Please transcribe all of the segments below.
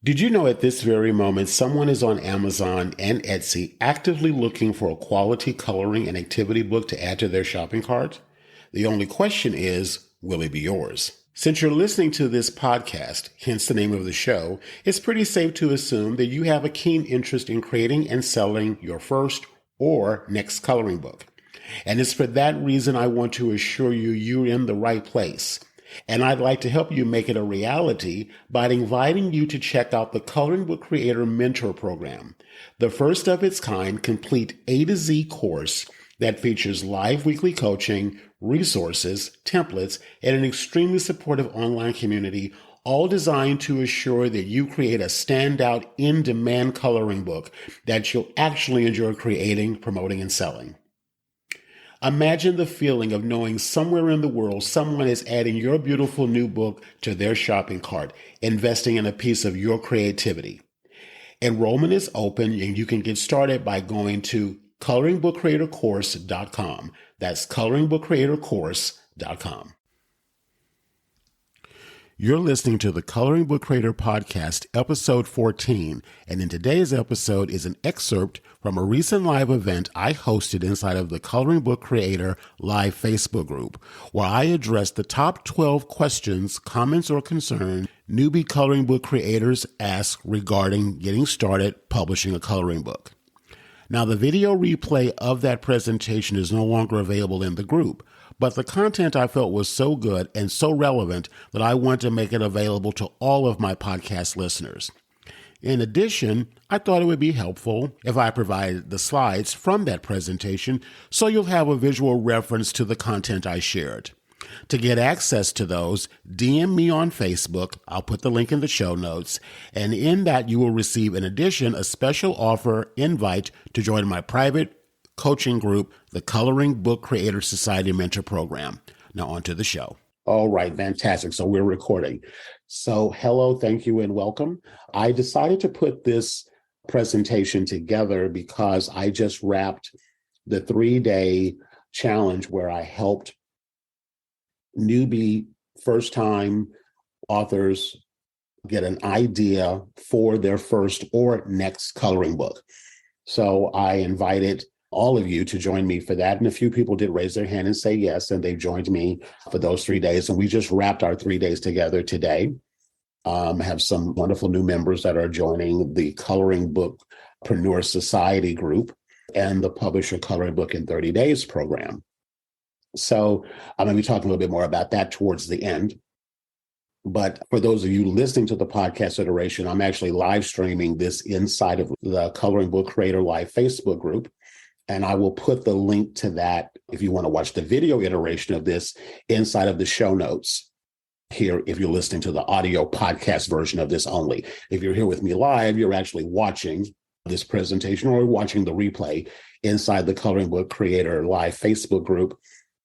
Did you know at this very moment, someone is on Amazon and Etsy actively looking for a quality coloring and activity book to add to their shopping cart? The only question is, will it be yours? Since you're listening to this podcast, hence the name of the show, it's pretty safe to assume that you have a keen interest in creating and selling your first or next coloring book. And it's for that reason I want to assure you you're in the right place. And I'd like to help you make it a reality by inviting you to check out the Coloring Book Creator Mentor Program, the first of its kind complete A to Z course that features live weekly coaching, resources, templates, and an extremely supportive online community, all designed to assure that you create a standout in-demand coloring book that you'll actually enjoy creating, promoting, and selling. Imagine the feeling of knowing somewhere in the world someone is adding your beautiful new book to their shopping cart, investing in a piece of your creativity. Enrollment is open and you can get started by going to coloringbookcreatorcourse.com. That's coloringbookcreatorcourse.com. You're listening to the Coloring Book Creator Podcast, episode 14, and in today's episode is an excerpt from a recent live event I hosted inside of the Coloring Book Creator live Facebook group, where I addressed the top 12 questions, comments, or concerns newbie coloring book creators ask regarding getting started publishing a coloring book. Now, the video replay of that presentation is no longer available in the group, but the content I felt was so good and so relevant that I want to make it available to all of my podcast listeners. In addition, I thought it would be helpful if I provided the slides from that presentation so you'll have a visual reference to the content I shared. To get access to those, DM me on Facebook. I'll put the link in the show notes. And in that, you will receive, in addition, a special offer invite to join my private coaching group, the Coloring Book Creator Society Mentor Program. Now on to the show. All right, fantastic. So we're recording. So hello, thank you, and welcome. I decided to put this presentation together because I just wrapped the 3-day challenge where I helped newbie first-time authors get an idea for their first or next coloring book. So I invited all of you to join me for that. And a few people did raise their hand and say yes, and they joined me for those 3 days. And we just wrapped our 3 days together today. Have some wonderful new members that are joining the Coloring Bookpreneur Society group and the Publish Your Coloring Book in 30 Days program. So I'm going to be talking a little bit more about that towards the end. But for those of you listening to the podcast iteration, I'm actually live streaming this inside of the Coloring Book Creator Live Facebook group. And I will put the link to that if you want to watch the video iteration of this inside of the show notes here if you're listening to the audio podcast version of this only. If you're here with me live, you're actually watching this presentation or watching the replay inside the Coloring Book Creator Live Facebook group.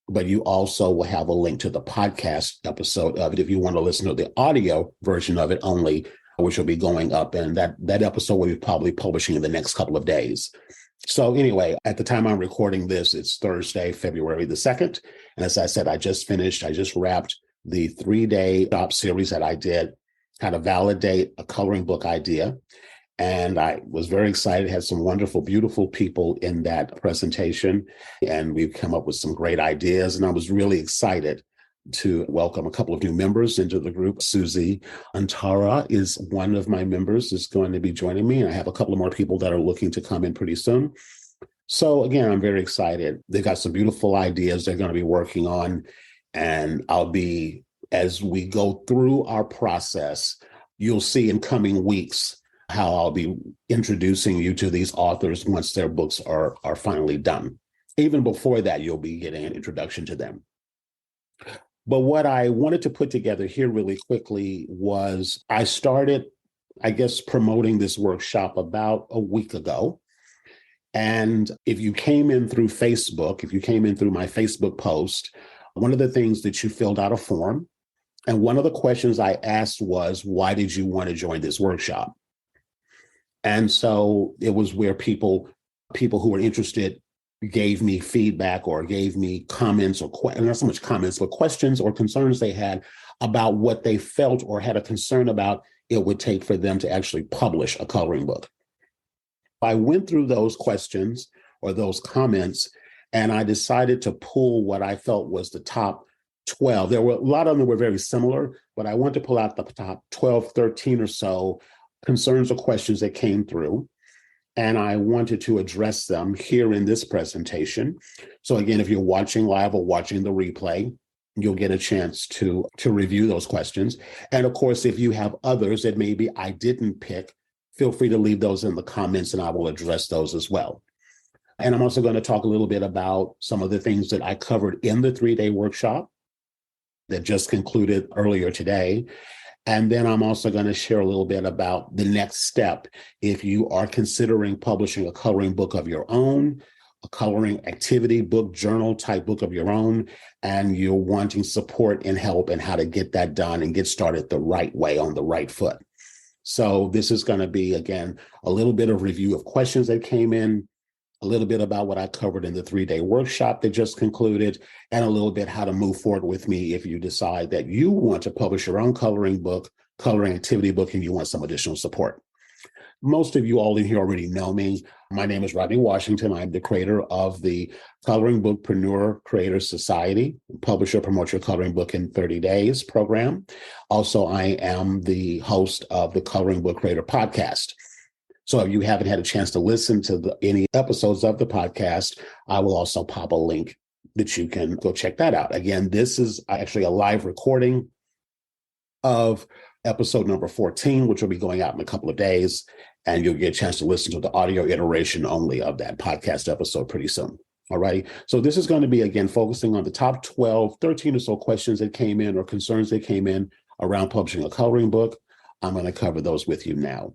But you also will have a link to the podcast episode of it if you want to listen to the audio version of it only, which will be going up. And that episode will be probably publishing in the next couple of days. So anyway, at the time I'm recording this, it's Thursday, February the 2nd. And as I said, I just wrapped the 3-day top series that I did, how to validate a coloring book idea. And I was very excited, had some wonderful, beautiful people in that presentation. And we've come up with some great ideas. And I was really excited to welcome a couple of new members into the group. Susie Antara is one of my members, is going to be joining me. And I have a couple of more people that are looking to come in pretty soon. So again, I'm very excited. They've got some beautiful ideas they're going to be working on. And as we go through our process, you'll see in coming weeks how I'll be introducing you to these authors once their books are finally done. Even before that, you'll be getting an introduction to them. But what I wanted to put together here really quickly was I started, promoting this workshop about a week ago. And if you came in through Facebook, if you came in through my Facebook post, one of the things that you filled out a form. And one of the questions I asked was, why did you want to join this workshop? And so it was where people who were interested gave me feedback or gave me comments or not so much comments, but questions or concerns they had about what they felt or had a concern about it would take for them to actually publish a coloring book. I went through those questions or those comments, and I decided to pull what I felt was the top 12. There were a lot of them were very similar, but I wanted to pull out the top 12, 13 or so concerns or questions that came through. And I wanted to address them here in this presentation. So again, if you're watching live or watching the replay, you'll get a chance to review those questions. And of course, if you have others that maybe I didn't pick, feel free to leave those in the comments and I will address those as well. And I'm also going to talk a little bit about some of the things that I covered in the 3-day workshop that just concluded earlier today. And then I'm also going to share a little bit about the next step if you are considering publishing a coloring book of your own, a coloring activity book, journal type book of your own, and you're wanting support and help and how to get that done and get started the right way on the right foot. So this is going to be, again, a little bit of review of questions that came in, a little bit about what I covered in the 3-day workshop that just concluded, and a little bit how to move forward with me if you decide that you want to publish your own coloring book, coloring activity book, and you want some additional support. Most of you all in here already know me. My name is Rodney Washington. I'm the creator of the Coloring Bookpreneur Creator Society, Publish or Promote Your Coloring Book in 30 Days program. Also, I am the host of the Coloring Book Creator podcast. So if you haven't had a chance to listen to any episodes of the podcast, I will also pop a link that you can go check that out. Again, this is actually a live recording of episode number 14, which will be going out in a couple of days. And you'll get a chance to listen to the audio iteration only of that podcast episode pretty soon. All right. So this is going to be, again, focusing on the top 12, 13 or so questions that came in or concerns that came in around publishing a coloring book. I'm going to cover those with you now.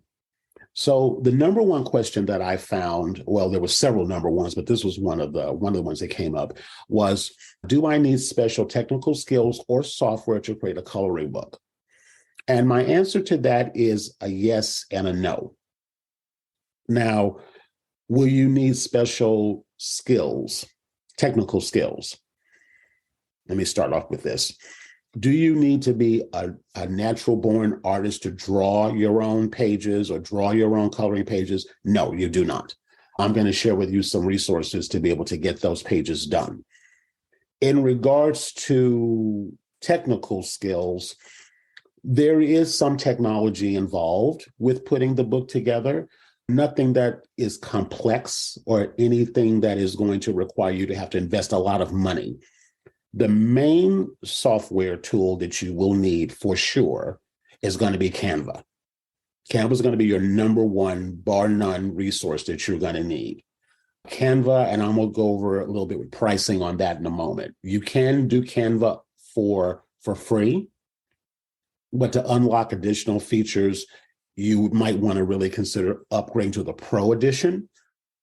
So the number one question that I found, well, there were several number ones, but this was one of the ones that came up was, do I need special technical skills or software to create a coloring book? And my answer to that is a yes and a no. Now, will you need special skills, technical skills? Let me start off with this. Do you need to be a natural-born artist to draw your own pages or draw your own coloring pages? No, you do not. I'm going to share with you some resources to be able to get those pages done. In regards to technical skills, there is some technology involved with putting the book together. Nothing that is complex or anything that is going to require you to have to invest a lot of money. The main software tool that you will need for sure is going to be Canva. Canva is going to be your number one, bar none, resource that you're going to need. Canva, and I'm going to go over a little bit with pricing on that in a moment. You can do Canva for free, but to unlock additional features, you might want to really consider upgrading to the Pro Edition.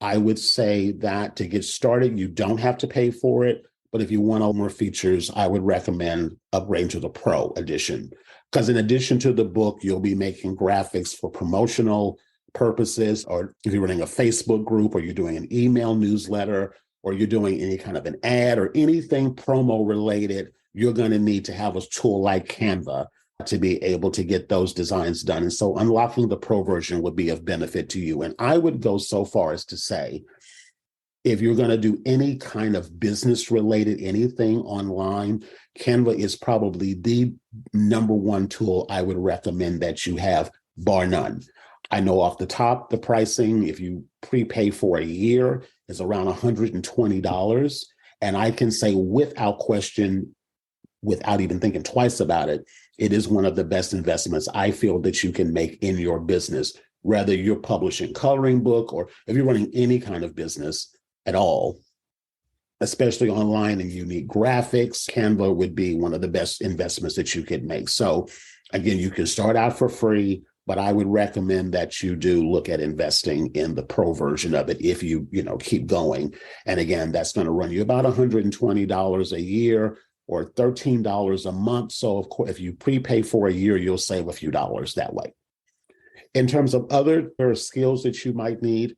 I would say that to get started, you don't have to pay for it. But if you want all more features, I would recommend upgrading to the Pro Edition. Because in addition to the book, you'll be making graphics for promotional purposes, or if you're running a Facebook group, or you're doing an email newsletter, or you're doing any kind of an ad or anything promo related, you're going to need to have a tool like Canva to be able to get those designs done. And so unlocking the Pro version would be of benefit to you. And I would go so far as to say, if you're going to do any kind of business related anything online, Canva is probably the number one tool I would recommend that you have, bar none. I know off the top, the pricing, if you prepay for a year, is around $120. And I can say without question, without even thinking twice about it, it is one of the best investments I feel that you can make in your business, whether you're publishing coloring book or if you're running any kind of business at all, especially online and unique graphics. Canva would be one of the best investments that you could make. So again, you can start out for free, but I would recommend that you do look at investing in the Pro version of it if you keep going. And again, that's going to run you about $120 a year or $13 a month. So of course, if you prepay for a year, you'll save a few dollars that way. In terms of other skills that you might need,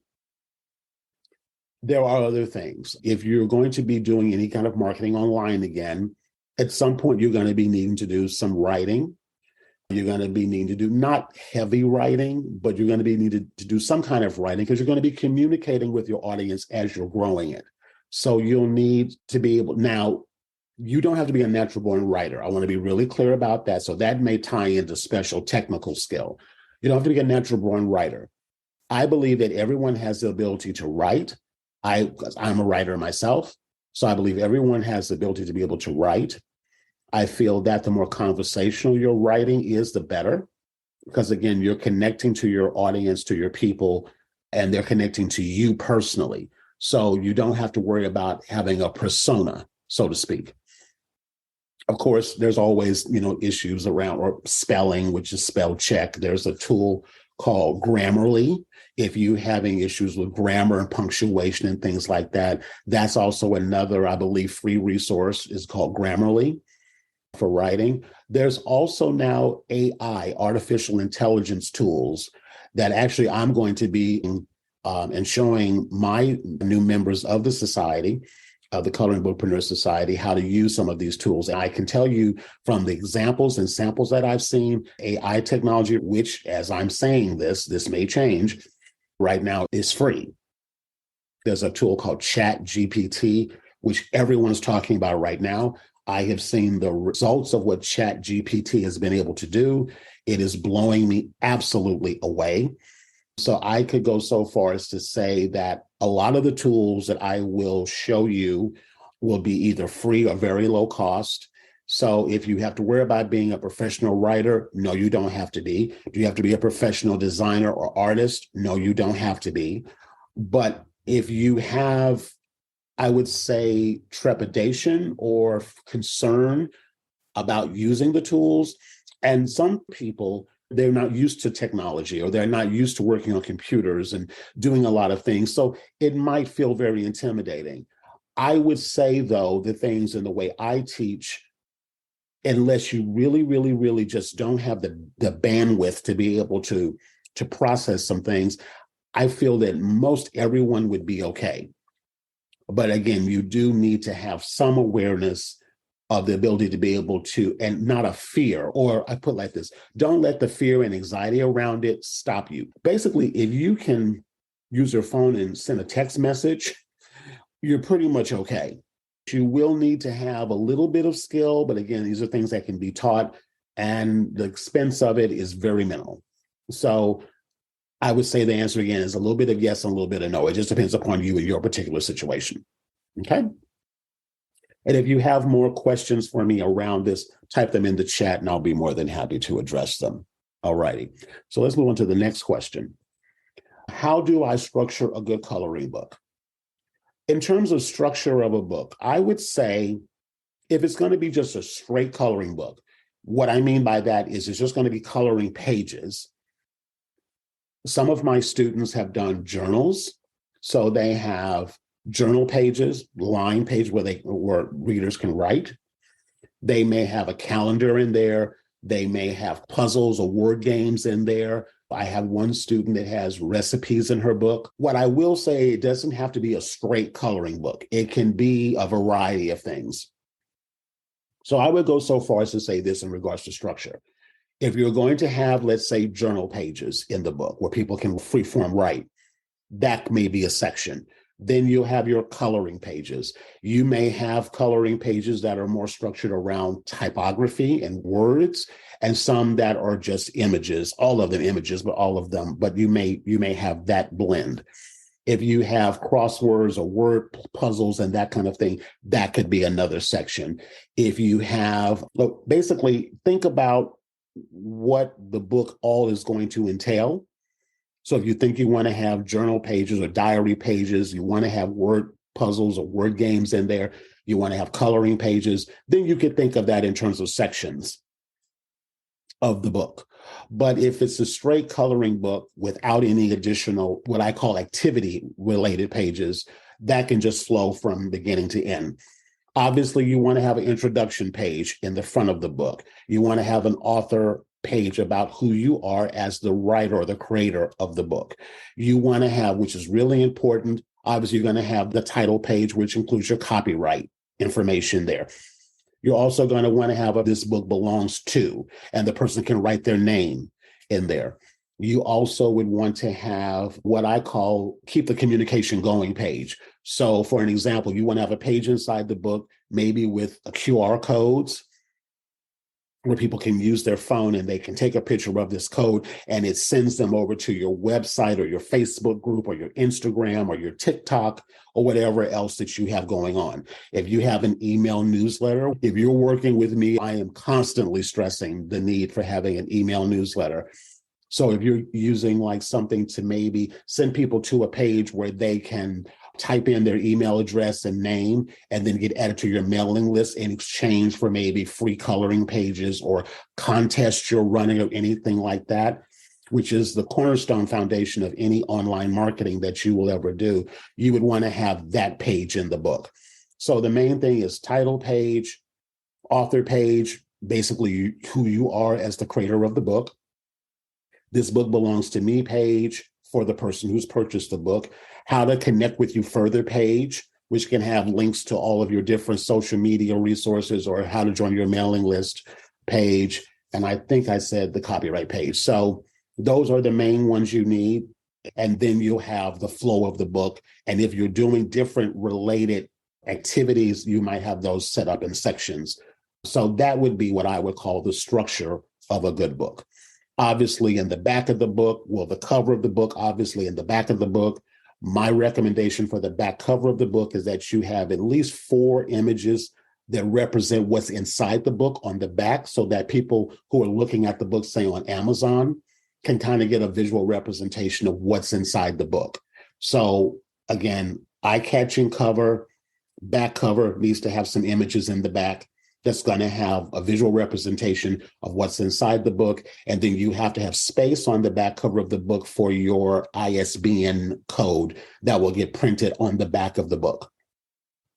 there are other things. If you're going to be doing any kind of marketing online again, at some point, you're going to be needing to do some writing. You're going to be needing to do not heavy writing, but you're going to be needed to do some kind of writing because you're going to be communicating with your audience as you're growing it. So you'll need to be able, now, you don't have to be a natural born writer. I want to be really clear about that. So that may tie into special technical skill. You don't have to be a natural born writer. I believe that everyone has the ability to write. Because I'm a writer myself. So I believe everyone has the ability to be able to write. I feel that the more conversational your writing is, the better. Because again, you're connecting to your audience, to your people, and they're connecting to you personally. So you don't have to worry about having a persona, so to speak. Of course, there's always, issues around or spelling, which is spell check. There's a tool called Grammarly. If you're having issues with grammar and punctuation and things like that, that's also another, I believe, free resource is called Grammarly for writing. There's also now AI, artificial intelligence tools that actually I'm going to be and showing my new members of the society, the Coloring Bookpreneur Society, how to use some of these tools. And I can tell you from the examples and samples that I've seen, AI technology, which as I'm saying this may change, right now is free. There's a tool called ChatGPT, which everyone's talking about right now. I have seen the results of what ChatGPT has been able to do. It is blowing me absolutely away. So I could go so far as to say that a lot of the tools that I will show you will be either free or very low cost. So if you have to worry about being a professional writer, no, you don't have to be. Do you have to be a professional designer or artist? No, you don't have to be. But if you have, I would say, trepidation or concern about using the tools, and some people, they're not used to technology or they're not used to working on computers and doing a lot of things. So it might feel very intimidating. I would say, though, the things in the way I teach, unless you really, really, really just don't have the bandwidth to be able to process some things, I feel that most everyone would be okay. But again, you do need to have some awareness of the ability to be able to, and not a fear, or I put it like this, don't let the fear and anxiety around it stop you. Basically, if you can use your phone and send a text message, you're pretty much okay. You will need to have a little bit of skill, but again, these are things that can be taught, and the expense of it is very minimal. So I would say the answer again is a little bit of yes and a little bit of no. It just depends upon you and your particular situation. Okay. And if you have more questions for me around this, type them in the chat and I'll be more than happy to address them. All righty. So let's move on to the next question. How do I structure a good coloring book? In terms of structure of a book, I would say if it's going to be just a straight coloring book, what I mean by that is it's just going to be coloring pages. Some of my students have done journals. So they have journal pages, line page where readers can write. They may have a calendar in there. They may have puzzles or word games in there. I have one student that has recipes in her book. What I will say, it doesn't have to be a straight coloring book. It can be a variety of things. So I would go so far as to say this in regards to structure. If you're going to have, let's say, journal pages in the book where people can freeform write, that may be a section. Then you'll have your coloring pages. You may have coloring pages that are more structured around typography and words, and some that are just images, all of them images, but all of them, but you may have that blend. If you have crosswords or word puzzles and that kind of thing, that could be another section. If you have, look, basically think about what the book all is going to entail. So if you think you want to have journal pages or diary pages, you want to have word puzzles or word games in there, you want to have coloring pages, then you could think of that in terms of sections of the book. But if it's a straight coloring book without any additional, what I call activity related pages, that can just flow from beginning to end. Obviously, you want to have an introduction page in the front of the book. You want to have an author page about who you are as the writer or the creator of the book. You want to have, which is really important, obviously you're going to have the title page, which includes your copyright information there. You're also going to want to have this book belongs to, and the person can write their name in there. You also would want to have what I call keep the communication going page. So for an example, you want to have a page inside the book, maybe with QR codes where people can use their phone and they can take a picture of this code and it sends them over to your website or your Facebook group or your Instagram or your TikTok or whatever else that you have going on. If you have an email newsletter, if you're working with me, I am constantly stressing the need for having an email newsletter. So if you're using like something to maybe send people to a page where they can type in their email address and name and then get added to your mailing list in exchange for maybe free coloring pages or contests you're running or anything like that, which is the cornerstone foundation of any online marketing that you will ever do, you would want to have that page in the book. So the main thing is title page, author page, basically who you are as the creator of the book. This book belongs to me page for the person who's purchased the book, how to connect with you further page, which can have links to all of your different social media resources or how to join your mailing list page. And I think I said the copyright page. So those are the main ones you need. And then you'll have the flow of the book. And if you're doing different related activities, you might have those set up in sections. So that would be what I would call the structure of a good book. Obviously, in the back of the book, well, the cover of the book, obviously in the back of the book, my recommendation for the back cover of the book is that you have at least 4 images that represent what's inside the book on the back so that people who are looking at the book, say on Amazon, can kind of get a visual representation of what's inside the book. So again, eye-catching cover, back cover needs to have some images in the back that's going to have a visual representation of what's inside the book. And then you have to have space on the back cover of the book for your ISBN code that will get printed on the back of the book.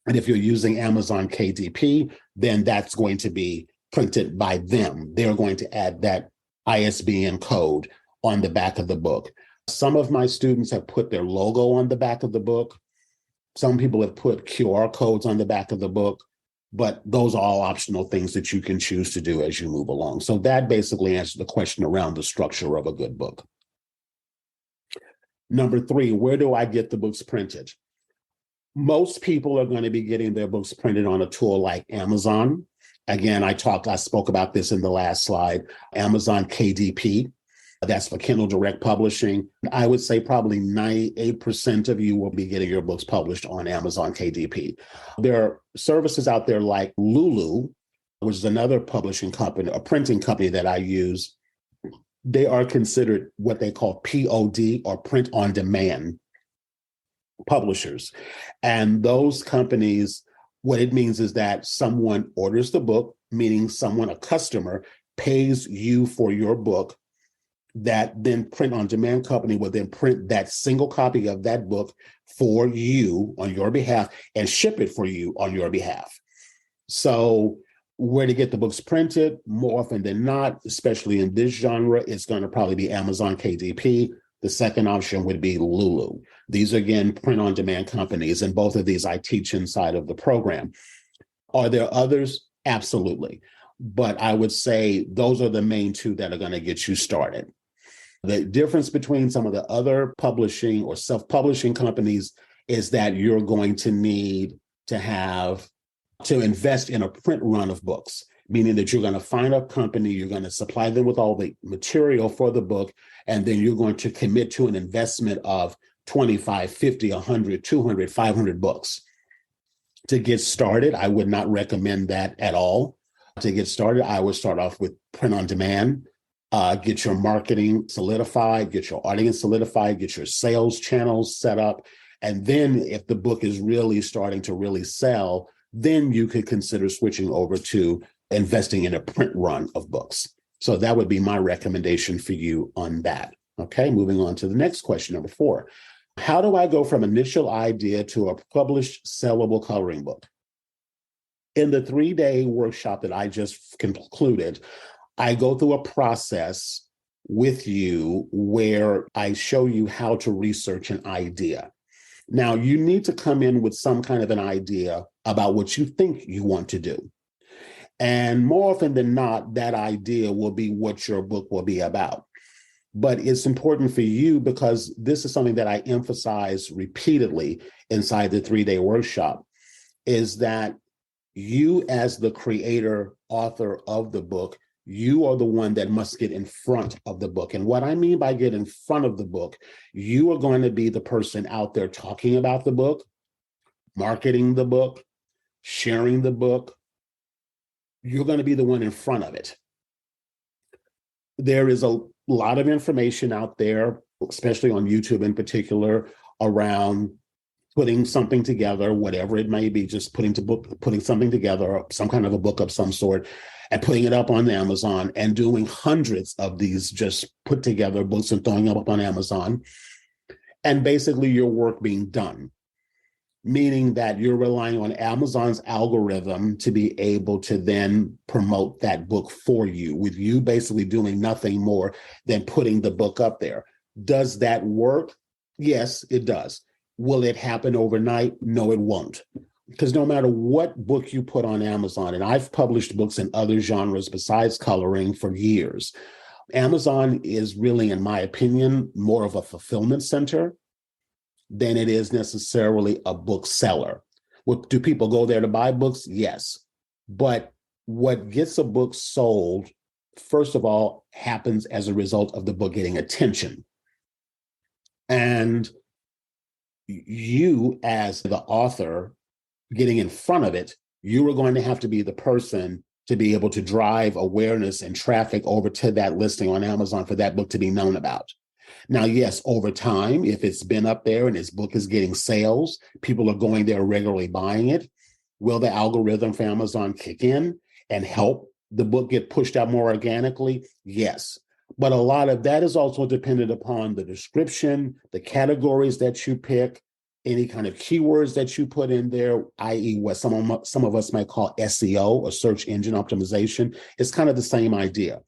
And if you're using Amazon KDP, then that's going to be printed by them. They're going to add that ISBN code on the back of the book. Some of my students have put their logo on the back of the book. Some people have put QR codes on the back of the book. But those are all optional things that you can choose to do as you move along. So that basically answers the question around the structure of a good book. Number 3, where do I get the books printed? Most people are going to be getting their books printed on a tool like Amazon. Again, I spoke about this in the last slide, Amazon KDP. That's for Kindle Direct Publishing. I would say probably 98% of you will be getting your books published on Amazon KDP. There are services out there like Lulu, which is another publishing company, a printing company that I use. They are considered what they call POD or print on demand publishers. And those companies, what it means is that someone orders the book, meaning a customer, pays you for your book. That then print on demand company will then print that single copy of that book for you on your behalf and ship it for you on your behalf. So where to get the books printed, more often than not, especially in this genre, it's going to probably be Amazon KDP. The second option would be Lulu. These are, again, print on demand companies, and both of these I teach inside of the program. Are there others? Absolutely. But I would say those are the main 2 that are going to get you started. The difference between some of the other publishing or self-publishing companies is that you're going to need to invest in a print run of books, meaning that you're going to find a company, you're going to supply them with all the material for the book, and then you're going to commit to an investment of 25, 50, 100, 200, 500 books. To get started, I would not recommend that at all. To get started, I would start off with print on demand. Get your marketing solidified, get your audience solidified, get your sales channels set up. And then if the book is really starting to really sell, then you could consider switching over to investing in a print run of books. So that would be my recommendation for you on that. Okay, moving on to the next question, number 4. How do I go from initial idea to a published sellable coloring book? In the 3-day workshop that I just concluded, I go through a process with you where I show you how to research an idea. Now, you need to come in with some kind of an idea about what you think you want to do. And more often than not, that idea will be what your book will be about. But it's important for you because this is something that I emphasize repeatedly inside the 3-day workshop, is that you as the creator, author of the book, you are the one that must get in front of the book. And what I mean by get in front of the book, you are going to be the person out there talking about the book, marketing the book, sharing the book. You're going to be the one in front of it. There is a lot of information out there, especially on YouTube in particular, around putting something together, whatever it may be, just putting something together, some kind of a book of some sort, and putting it up on Amazon and doing hundreds of these just put together books and throwing them up on Amazon. And basically your work being done, meaning that you're relying on Amazon's algorithm to be able to then promote that book for you, with you basically doing nothing more than putting the book up there. Does that work? Yes, it does. Will it happen overnight? No, it won't. Because no matter what book you put on Amazon, and I've published books in other genres besides coloring for years, Amazon is really, in my opinion, more of a fulfillment center than it is necessarily a bookseller. Do people go there to buy books? Yes. But what gets a book sold, first of all, happens as a result of the book getting attention. And you, as the author, getting in front of it, you are going to have to be the person to be able to drive awareness and traffic over to that listing on Amazon for that book to be known about. Now, yes, over time, if it's been up there and its book is getting sales, people are going there regularly buying it, will the algorithm for Amazon kick in and help the book get pushed out more organically? Yes. But a lot of that is also dependent upon the description, the categories that you pick, any kind of keywords that you put in there, i.e. what some of us might call SEO or search engine optimization. It's kind of the same idea.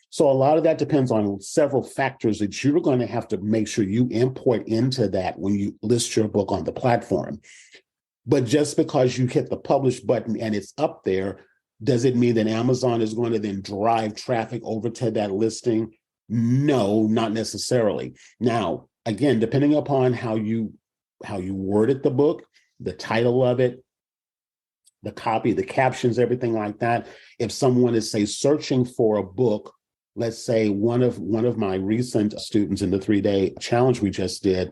So a lot of that depends on several factors that you're going to have to make sure you import into that when you list your book on the platform. But just because you hit the publish button and it's up there, does it mean that Amazon is going to then drive traffic over to that listing? No, not necessarily. Now, again, depending upon how you worded the book, the title of it, the copy, the captions, everything like that. If someone is, say, searching for a book, let's say one of my recent students in the 3-day challenge we just did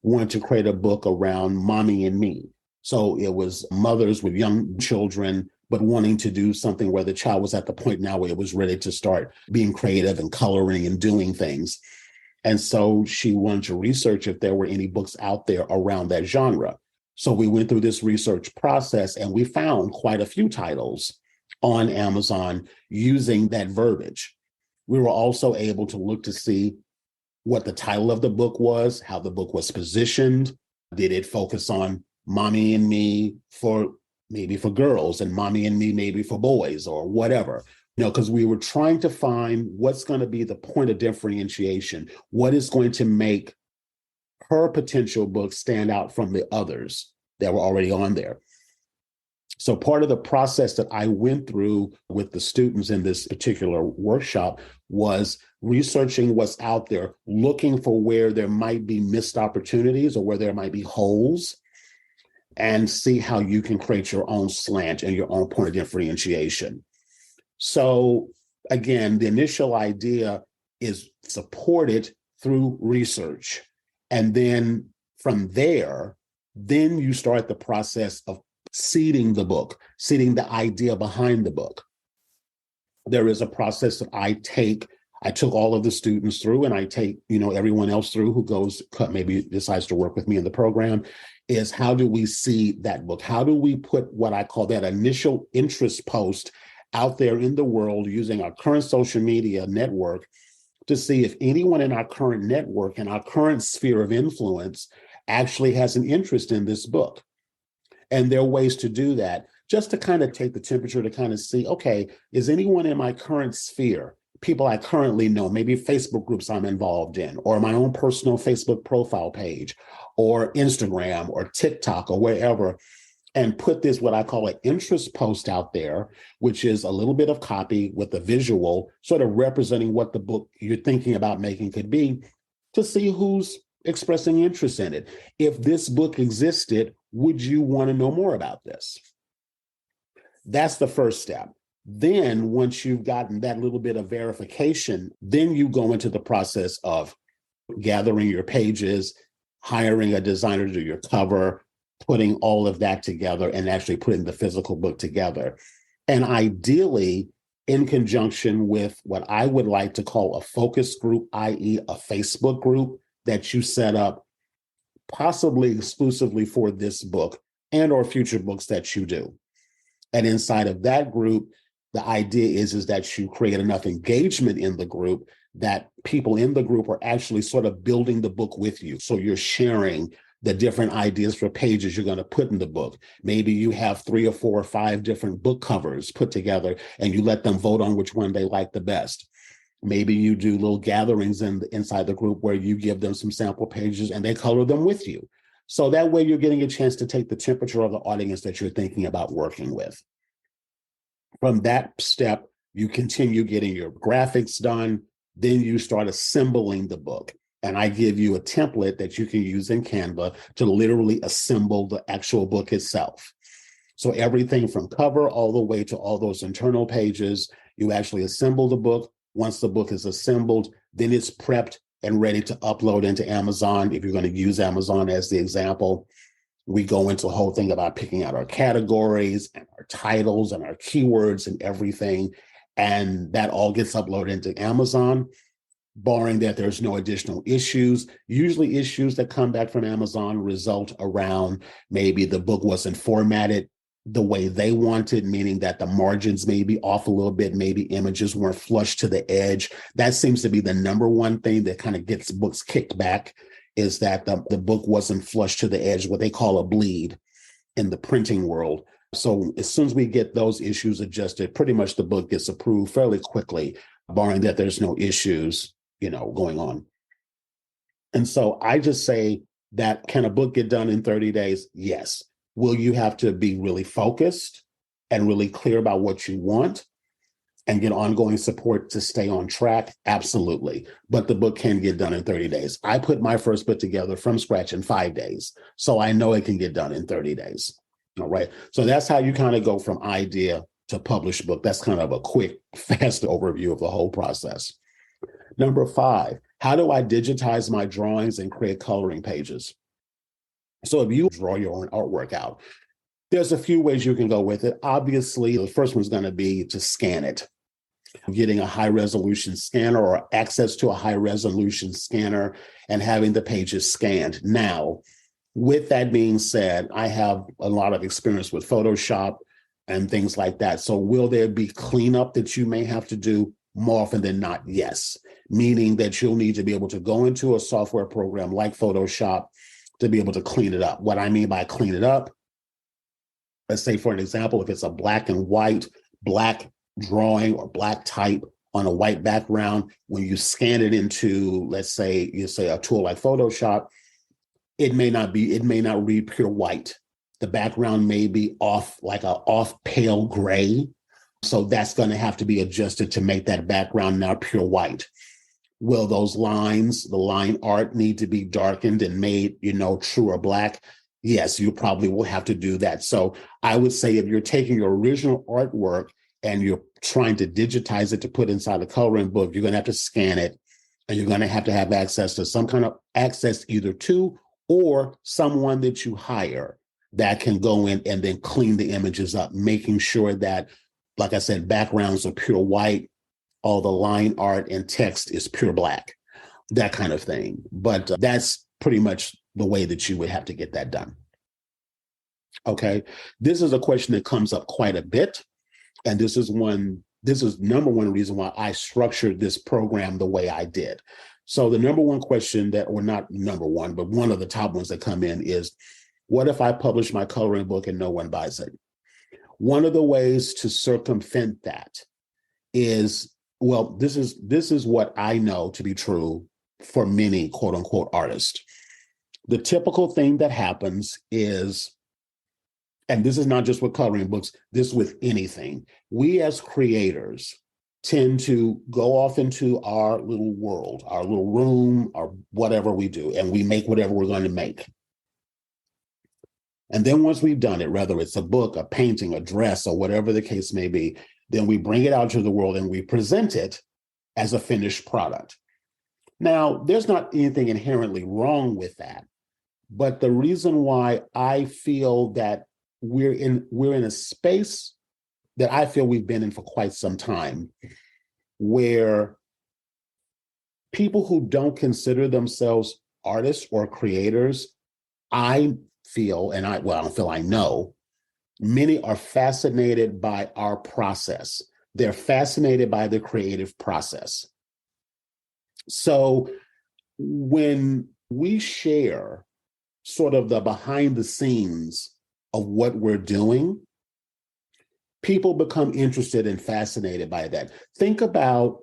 wanted to create a book around mommy and me. So it was mothers with young children, but wanting to do something where the child was at the point now where it was ready to start being creative and coloring and doing things. And so she wanted to research if there were any books out there around that genre. So we went through this research process and we found quite a few titles on Amazon using that verbiage. We were also able to look to see what the title of the book was, how the book was positioned. Did it focus on mommy and me for girls and mommy and me maybe for boys or whatever? Because we were trying to find what's going to be the point of differentiation, what is going to make her potential book stand out from the others that were already on there. So part of the process that I went through with the students in this particular workshop was researching what's out there, looking for where there might be missed opportunities or where there might be holes, and see how you can create your own slant and your own point of differentiation. So again, the initial idea is supported through research. And then from there, then you start the process of seeding the book, seeding the idea behind the book. There is a process that I took all of the students through, and I take, everyone else through who maybe decides to work with me in the program, is how do we seed that book? How do we put what I call that initial interest post out there in the world using our current social media network to see if anyone in our current network and our current sphere of influence actually has an interest in this book? And there are ways to do that, just to kind of take the temperature to kind of see, okay, is anyone in my current sphere, people I currently know, maybe Facebook groups I'm involved in, or my own personal Facebook profile page, or Instagram, or TikTok, or wherever, and put this, what I call an interest post out there, which is a little bit of copy with a visual, sort of representing what the book you're thinking about making could be, to see who's expressing interest in it. If this book existed, would you want to know more about this? That's the first step. Then once you've gotten that little bit of verification, then you go into the process of gathering your pages, hiring a designer to do your cover, putting all of that together and actually putting the physical book together. And ideally, in conjunction with what I would like to call a focus group, i.e. a Facebook group that you set up possibly exclusively for this book and or future books that you do. And inside of that group, the idea is that you create enough engagement in the group that people in the group are actually sort of building the book with you. So you're sharing the different ideas for pages you're going to put in the book. Maybe you have 3 or 4 or 5 different book covers put together and you let them vote on which one they like the best. Maybe you do little gatherings inside the group where you give them some sample pages and they color them with you. So that way you're getting a chance to take the temperature of the audience that you're thinking about working with. From that step, you continue getting your graphics done. Then you start assembling the book. And I give you a template that you can use in Canva to literally assemble the actual book itself. So everything from cover all the way to all those internal pages, you actually assemble the book. Once the book is assembled, then it's prepped and ready to upload into Amazon. If you're going to use Amazon as the example, we go into a whole thing about picking out our categories and our titles and our keywords and everything. And that all gets uploaded into Amazon, barring that there's no additional issues. Usually issues that come back from Amazon result around maybe the book wasn't formatted the way they wanted, meaning that the margins may be off a little bit, maybe images weren't flush to the edge. That seems to be the number one thing that kind of gets books kicked back, is that the book wasn't flush to the edge, what they call a bleed in the printing world. So as soon as we get those issues adjusted, pretty much the book gets approved fairly quickly, barring that there's no issues, going on. And so I just say that, can a book get done in 30 days? Yes. Will you have to be really focused and really clear about what you want and get ongoing support to stay on track? Absolutely. But the book can get done in 30 days. I put my first book together from scratch in 5 days. So I know it can get done in 30 days. All right. So that's how you kind of go from idea to published book. That's kind of a quick, fast overview of the whole process. Number 5, how do I digitize my drawings and create coloring pages? So if you draw your own artwork out, there's a few ways you can go with it. Obviously, the first one's going to be to scan it. Getting a high resolution scanner or access to a high resolution scanner and having the pages scanned. Now, with that being said, I have a lot of experience with Photoshop and things like that. So will there be cleanup that you may have to do? More often than not, yes. Meaning that you'll need to be able to go into a software program like Photoshop to be able to clean it up. What I mean by clean it up, let's say for an example, if it's a black and white, black drawing or black type on a white background, when you scan it into, let's say, a tool like Photoshop, it may not read pure white. The background may be off pale gray. So that's going to have to be adjusted to make that background now pure white. Will those lines, the line art, need to be darkened and made, true or black? Yes, you probably will have to do that. So I would say if you're taking your original artwork and you're trying to digitize it to put inside a coloring book, you're going to have to scan it, and you're going to have access to some kind of access either to or someone that you hire that can go in and then clean the images up, making sure that, like I said, backgrounds are pure white, all the line art and text is pure black, that kind of thing. But that's pretty much the way that you would have to get that done. Okay, this is a question that comes up quite a bit. And this is number one reason why I structured this program the way I did. So the number one question or not number one, but one of the top ones that come in is, what if I publish my coloring book and no one buys it? One of the ways to circumvent that is, this is what I know to be true for many quote unquote artists. The typical thing that happens is and this is not just with coloring books, this with anything. We as creators tend to go off into our little world, our little room, or whatever we do, and we make whatever we're going to make. And then once we've done it, whether it's a book, a painting, a dress, or whatever the case may be, then we bring it out to the world and we present it as a finished product. Now, there's not anything inherently wrong with that, but the reason why I feel that we're in a space that I feel we've been in for quite some time, where people who don't consider themselves artists or creators, I feel, and I don't feel, I know, many are fascinated by our process. They're fascinated by the creative process. So when we share sort of the behind the scenes of what we're doing, people become interested and fascinated by that. Think about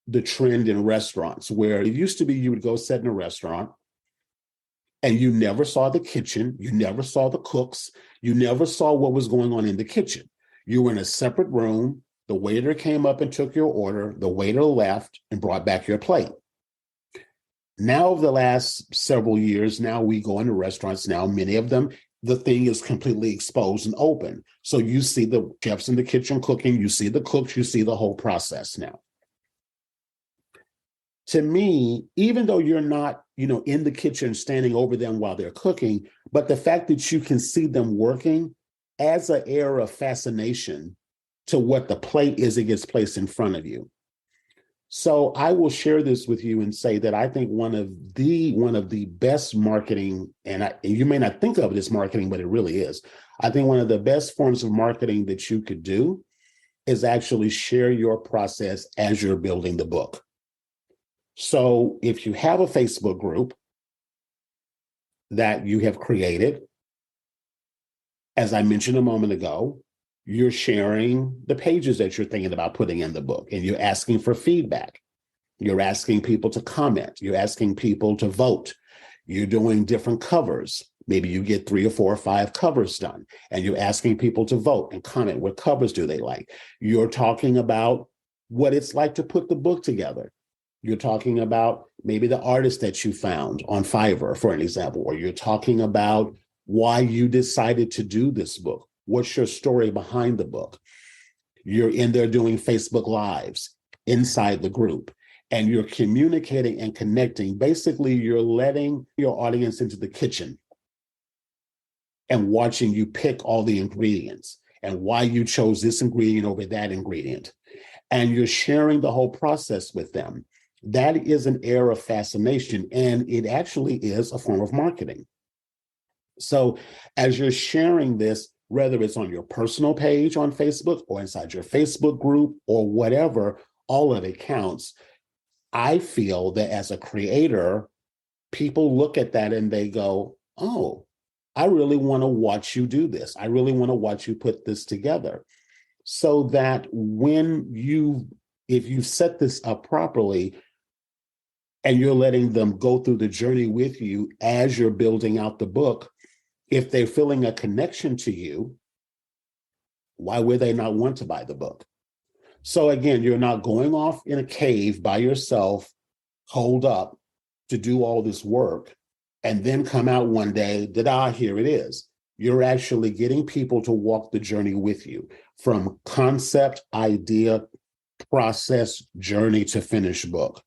the trend in restaurants, where it used to be you would go sit in a restaurant and you never saw the kitchen, you never saw the cooks, you never saw what was going on in the kitchen. You were in a separate room, the waiter came up and took your order, the waiter left and brought back your plate. Now, over the last several years, now we go into restaurants now, many of them, the thing is completely exposed and open. So you see the chefs in the kitchen cooking, you see the cooks, you see the whole process now. To me, even though you're not, in the kitchen standing over them while they're cooking, but the fact that you can see them working adds an air of fascination to what the plate is that gets placed in front of you. So I will share this with you and say that I think one of the best marketing, and you may not think of it as marketing, but it really is. I think one of the best forms of marketing that you could do is actually share your process as you're building the book. So if you have a Facebook group that you have created, as I mentioned a moment ago, you're sharing the pages that you're thinking about putting in the book, and you're asking for feedback. You're asking people to comment. You're asking people to vote. You're doing different covers. Maybe you get 3 or 4 or 5 covers done, and you're asking people to vote and comment. What covers do they like? You're talking about what it's like to put the book together. You're talking about maybe the artist that you found on Fiverr, for an example, or you're talking about why you decided to do this book. What's your story behind the book? You're in there doing Facebook Lives inside the group, and you're communicating and connecting. Basically, you're letting your audience into the kitchen and watching you pick all the ingredients and why you chose this ingredient over that ingredient. And you're sharing the whole process with them. That is an air of fascination, and it actually is a form of marketing. So as you're sharing this, whether it's on your personal page on Facebook or inside your Facebook group or whatever, all of it counts. I feel that as a creator, people look at that and they go, oh, I really want to watch you do this. I really want to watch you put this together. So that if you set this up properly and you're letting them go through the journey with you as you're building out the book, if they're feeling a connection to you, why would they not want to buy the book? So again, you're not going off in a cave by yourself, holed up to do all this work, and then come out one day, here it is. You're actually getting people to walk the journey with you from concept, idea, process, journey to finished book.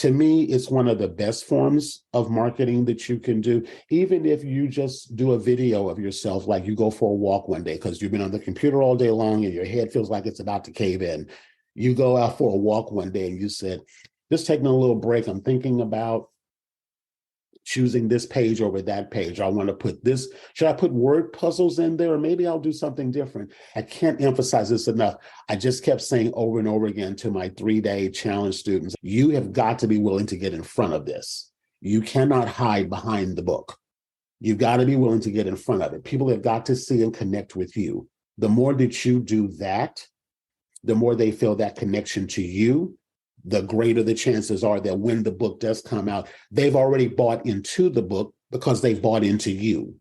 To me, it's one of the best forms of marketing that you can do, even if you just do a video of yourself, like you go for a walk one day because you've been on the computer all day long and your head feels like it's about to cave in. You go out for a walk one day and you said, just taking a little break, I'm thinking about choosing this page over that page. I want to put this. Should I put word puzzles in there? Or maybe I'll do something different. I can't emphasize this enough. I just kept saying over and over again to my 3-day challenge students, you have got to be willing to get in front of this. You cannot hide behind the book. You've got to be willing to get in front of it. People have got to see and connect with you. The more that you do that, the more they feel that connection to you, the greater the chances are that when the book does come out, they've already bought into the book because they've bought into you.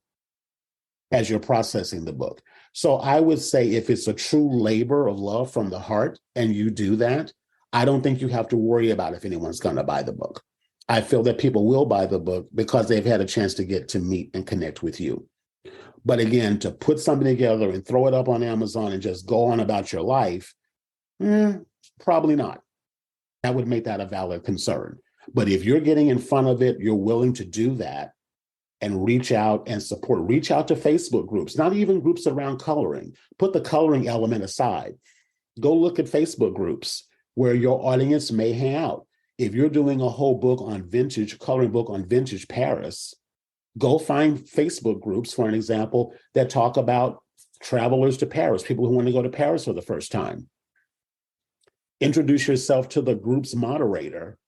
as you're processing the book. So I would say if it's a true labor of love from the heart and you do that, I don't think you have to worry about if anyone's going to buy the book. I feel that people will buy the book because they've had a chance to get to meet and connect with you. But again, to put something together and throw it up on Amazon and just go on about your life, probably not. That would make that a valid concern. But if you're getting in front of it, you're willing to do that and reach out and support. Reach out to Facebook groups, not even groups around coloring. Put the coloring element aside. Go look at Facebook groups where your audience may hang out. If you're doing a whole book on vintage, coloring book on vintage Paris, go find Facebook groups, for an example, that talk about travelers to Paris, people who want to go to Paris for the first time. Introduce yourself to the group's moderator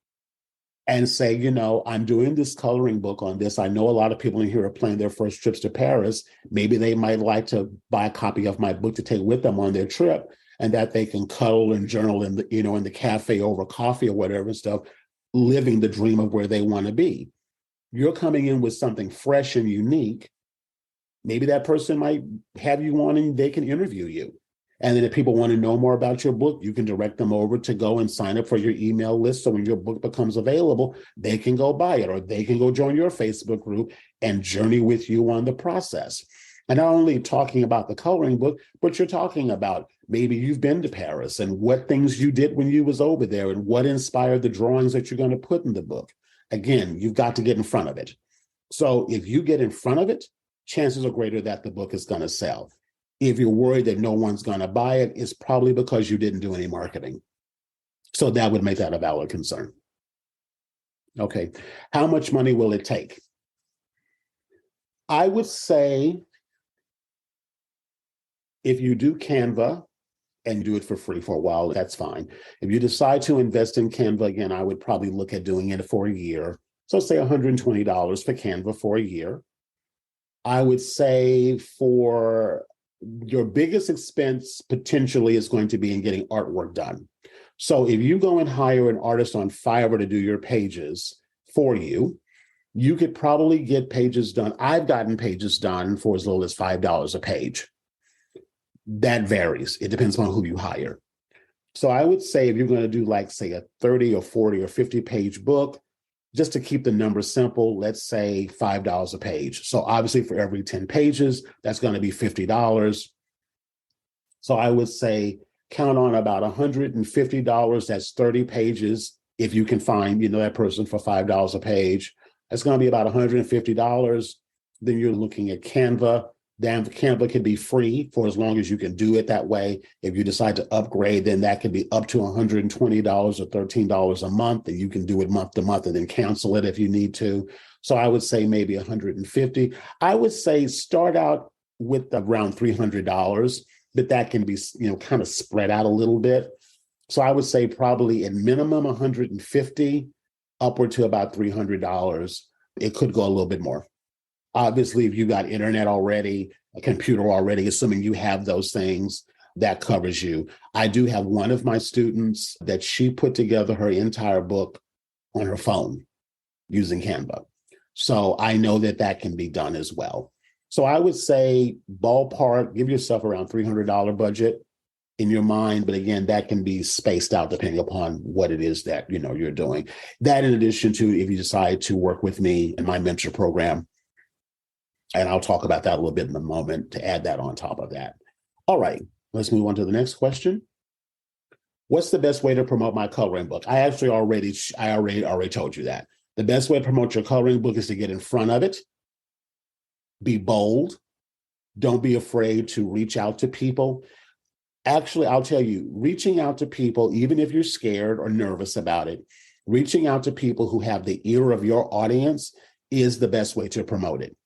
and say, I'm doing this coloring book on this. I know a lot of people in here are planning their first trips to Paris. Maybe they might like to buy a copy of my book to take with them on their trip, and that they can cuddle and journal in the cafe over coffee or whatever and stuff, living the dream of where they want to be. You're coming in with something fresh and unique. Maybe that person might have you on and they can interview you. And then if people want to know more about your book, you can direct them over to go and sign up for your email list. So when your book becomes available, they can go buy it, or they can go join your Facebook group and journey with you on the process. And not only talking about the coloring book, but you're talking about maybe you've been to Paris and what things you did when you was over there and what inspired the drawings that you're going to put in the book. Again, you've got to get in front of it. So if you get in front of it, chances are greater that the book is going to sell. If you're worried that no one's going to buy it, it's probably because you didn't do any marketing. So that would make that a valid concern. Okay, how much money will it take? I would say if you do Canva and do it for free for a while, that's fine. If you decide to invest in Canva, again, I would probably look at doing it for a year. So say $120 for Canva for a year. I would say for your biggest expense potentially is going to be in getting artwork done. So if you go and hire an artist on Fiverr to do your pages for you, you could probably get pages done. I've gotten pages done for as little as $5 a page. That varies. It depends on who you hire. So I would say if you're going to do like, say, a 30 or 40 or 50 page book, just to keep the numbers simple, let's say $5 a page. So obviously for every 10 pages, that's going to be $50. So I would say count on about $150. That's 30 pages. If you can find, that person for $5 a page, that's going to be about $150. Then you're looking at Canva. Then Canva can be free for as long as you can do it that way. If you decide to upgrade, then that can be up to $120 or $13 a month, and you can do it month to month and then cancel it if you need to. So I would say maybe $150. I would say start out with around $300, but that can be, kind of spread out a little bit. So I would say probably at minimum $150, upward to about $300. It could go a little bit more. Obviously, if you got internet already, a computer already, assuming you have those things, that covers you. I do have one of my students that she put together her entire book on her phone using Canva. So I know that can be done as well. So I would say ballpark, give yourself around $300 budget in your mind. But again, that can be spaced out depending upon what it is that, you're doing. That in addition to if you decide to work with me in my mentor program, and I'll talk about that a little bit in a moment to add that on top of that. All right, let's move on to the next question. What's the best way to promote my coloring book? I already told you that. The best way to promote your coloring book is to get in front of it. Be bold. Don't be afraid to reach out to people. Actually, I'll tell you, reaching out to people, even if you're scared or nervous about it, reaching out to people who have the ear of your audience is the best way to promote it.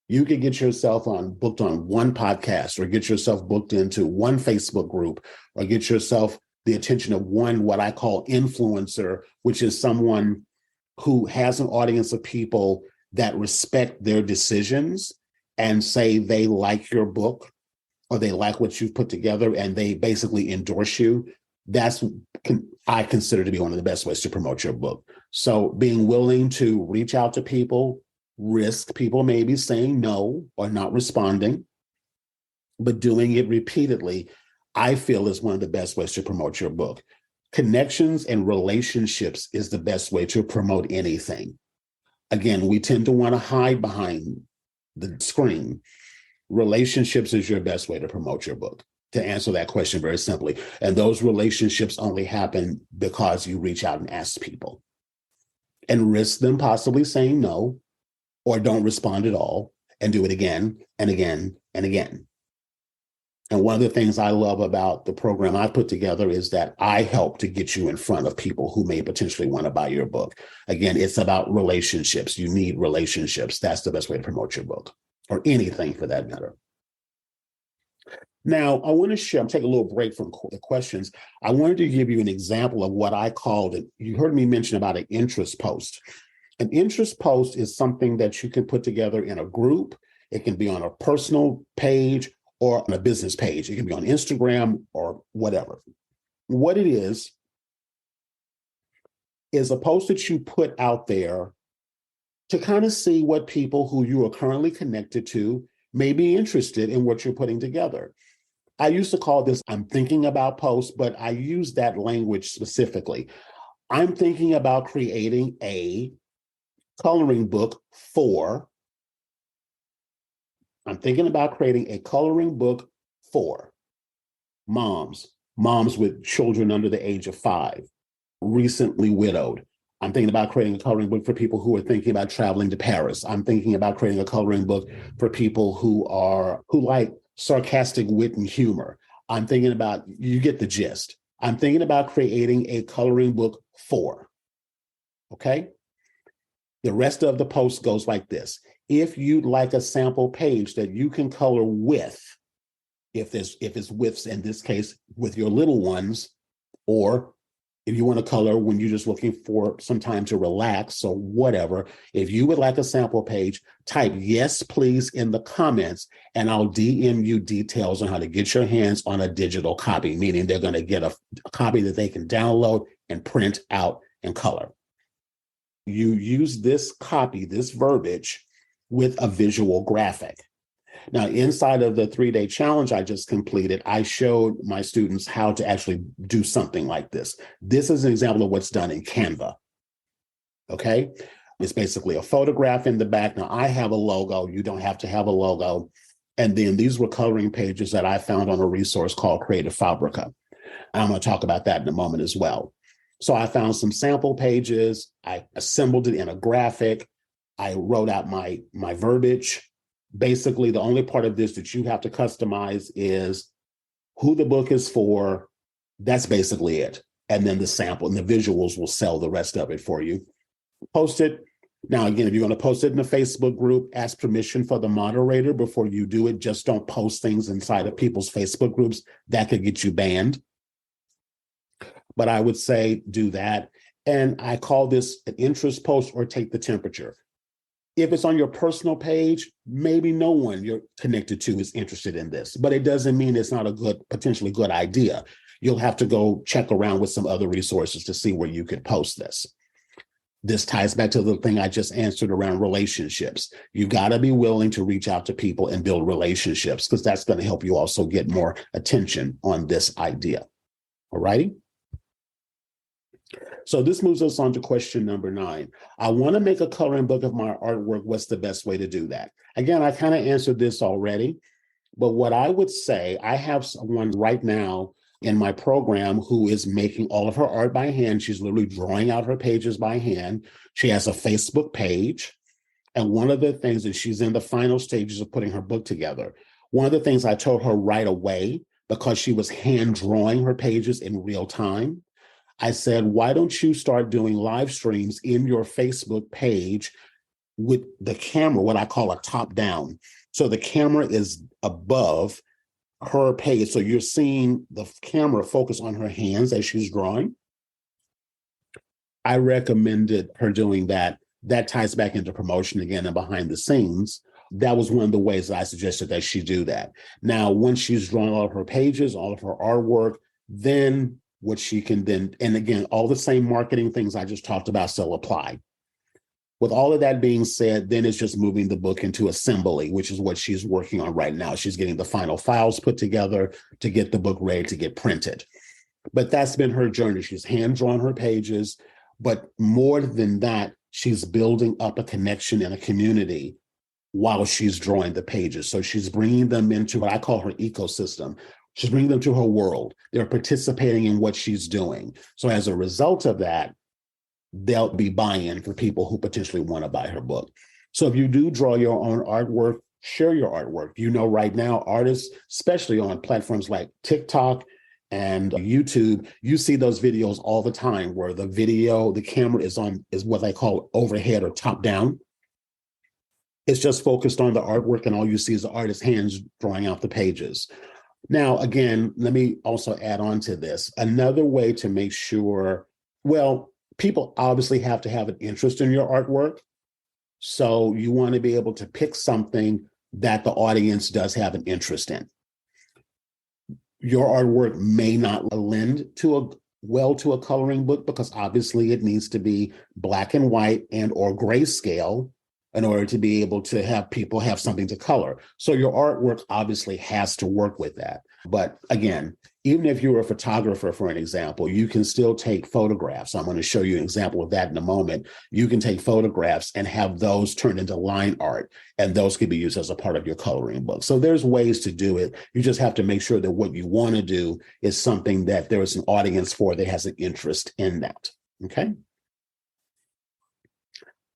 You can get yourself booked on one podcast, or get yourself booked into one Facebook group, or get yourself the attention of one, what I call influencer, which is someone who has an audience of people that respect their decisions and say they like your book or they like what you've put together and they basically endorse you. I consider to be one of the best ways to promote your book. So being willing to reach out to people, risk people maybe saying no or not responding, but doing it repeatedly, I feel is one of the best ways to promote your book. Connections and relationships is the best way to promote anything. Again, we tend to want to hide behind the screen. Relationships is your best way to promote your book, to answer that question very simply. And those relationships only happen because you reach out and ask people and risk them possibly saying no or don't respond at all and do it again and again and again. And one of the things I love about the program I put together is that I help to get you in front of people who may potentially want to buy your book. Again, it's about relationships. You need relationships. That's the best way to promote your book, or anything for that matter. Now, I want to share, I'm taking a little break from the questions. I wanted to give you an example of what I called it. You heard me mention about an interest post. An interest post is something that you can put together in a group. It can be on a personal page or on a business page. It can be on Instagram or whatever. What it is a post that you put out there to kind of see what people who you are currently connected to may be interested in what you're putting together. I used to call this I'm thinking about posts, but I use that language specifically. I'm thinking about creating a coloring book for I'm thinking about creating a coloring book for moms with children under the age of 5, recently widowed. I'm thinking about creating a coloring book for people who are thinking about traveling to Paris. I'm thinking about creating a coloring book for people who like sarcastic wit and humor. I'm thinking about, you get the gist. I'm thinking about creating a coloring book for, okay? The rest of the post goes like this. If you'd like a sample page that you can color with, if it's with, in this case, with your little ones, or if you want to color when you're just looking for some time to relax or whatever, if you would like a sample page, type yes, please in the comments, and I'll DM you details on how to get your hands on a digital copy, meaning they're going to get a copy that they can download and print out and color. You use this copy, this verbiage, with a visual graphic. Now, inside of the 3-day challenge I just completed, I showed my students how to actually do something like this. This is an example of what's done in Canva. Okay? It's basically a photograph in the back. Now, I have a logo. You don't have to have a logo. And then these were coloring pages that I found on a resource called Creative Fabrica. I'm going to talk about that in a moment as well. So I found some sample pages. I assembled it in a graphic. I wrote out my verbiage. Basically, the only part of this that you have to customize is who the book is for. That's basically it. And then the sample and the visuals will sell the rest of it for you. Post it. Now, again, if you're going to post it in a Facebook group, ask permission for the moderator before you do it. Just don't post things inside of people's Facebook groups. That could get you banned. But I would say do that. And I call this an interest post or take the temperature. If it's on your personal page, maybe no one you're connected to is interested in this, but it doesn't mean it's not a potentially good idea. You'll have to go check around with some other resources to see where you could post this. This ties back to the thing I just answered around relationships. You got to be willing to reach out to people and build relationships, because that's going to help you also get more attention on this idea. All righty. So this moves us on to question number 9. I want to make a coloring book of my artwork. What's the best way to do that? Again, I kind of answered this already, but what I would say, I have someone right now in my program who is making all of her art by hand. She's literally drawing out her pages by hand. She has a Facebook page. And one of the things is she's in the final stages of putting her book together. One of the things I told her right away, because she was hand drawing her pages in real time, I said, why don't you start doing live streams in your Facebook page with the camera, what I call a top down. So the camera is above her page. So you're seeing the camera focus on her hands as she's drawing. I recommended her doing that. That ties back into promotion again and behind the scenes. That was one of the ways that I suggested that she do that. Now, once she's drawn all of her pages, all of her artwork, then what she can then, and again, all the same marketing things I just talked about still apply. With all of that being said, then it's just moving the book into assembly, which is what she's working on right now. She's getting the final files put together to get the book ready to get printed. But that's been her journey. She's hand-drawn her pages, but more than that, she's building up a connection and a community while she's drawing the pages. So she's bringing them into what I call her ecosystem. She's bringing them to her world. They're participating in what she's doing. So as a result of that, there'll be buy-in for people who potentially want to buy her book. So if you do draw your own artwork, share your artwork. You know, right now, artists, especially on platforms like TikTok and YouTube, you see those videos all the time where the camera is what they call overhead or top down. It's just focused on the artwork, and all you see is the artist's hands drawing out the pages. Now, again, let me also add on to this. Another way to make sure, well, people obviously have to have an interest in your artwork. So you want to be able to pick something that the audience does have an interest in. Your artwork may not lend to a coloring book because obviously it needs to be black and white and or grayscale in order to be able to have people have something to color. So your artwork obviously has to work with that. But again, even if you're a photographer, for an example, you can still take photographs. I'm going to show you an example of that in a moment. You can take photographs and have those turned into line art, and those could be used as a part of your coloring book. So there's ways to do it. You just have to make sure that what you want to do is something that there is an audience for that has an interest in that. Okay.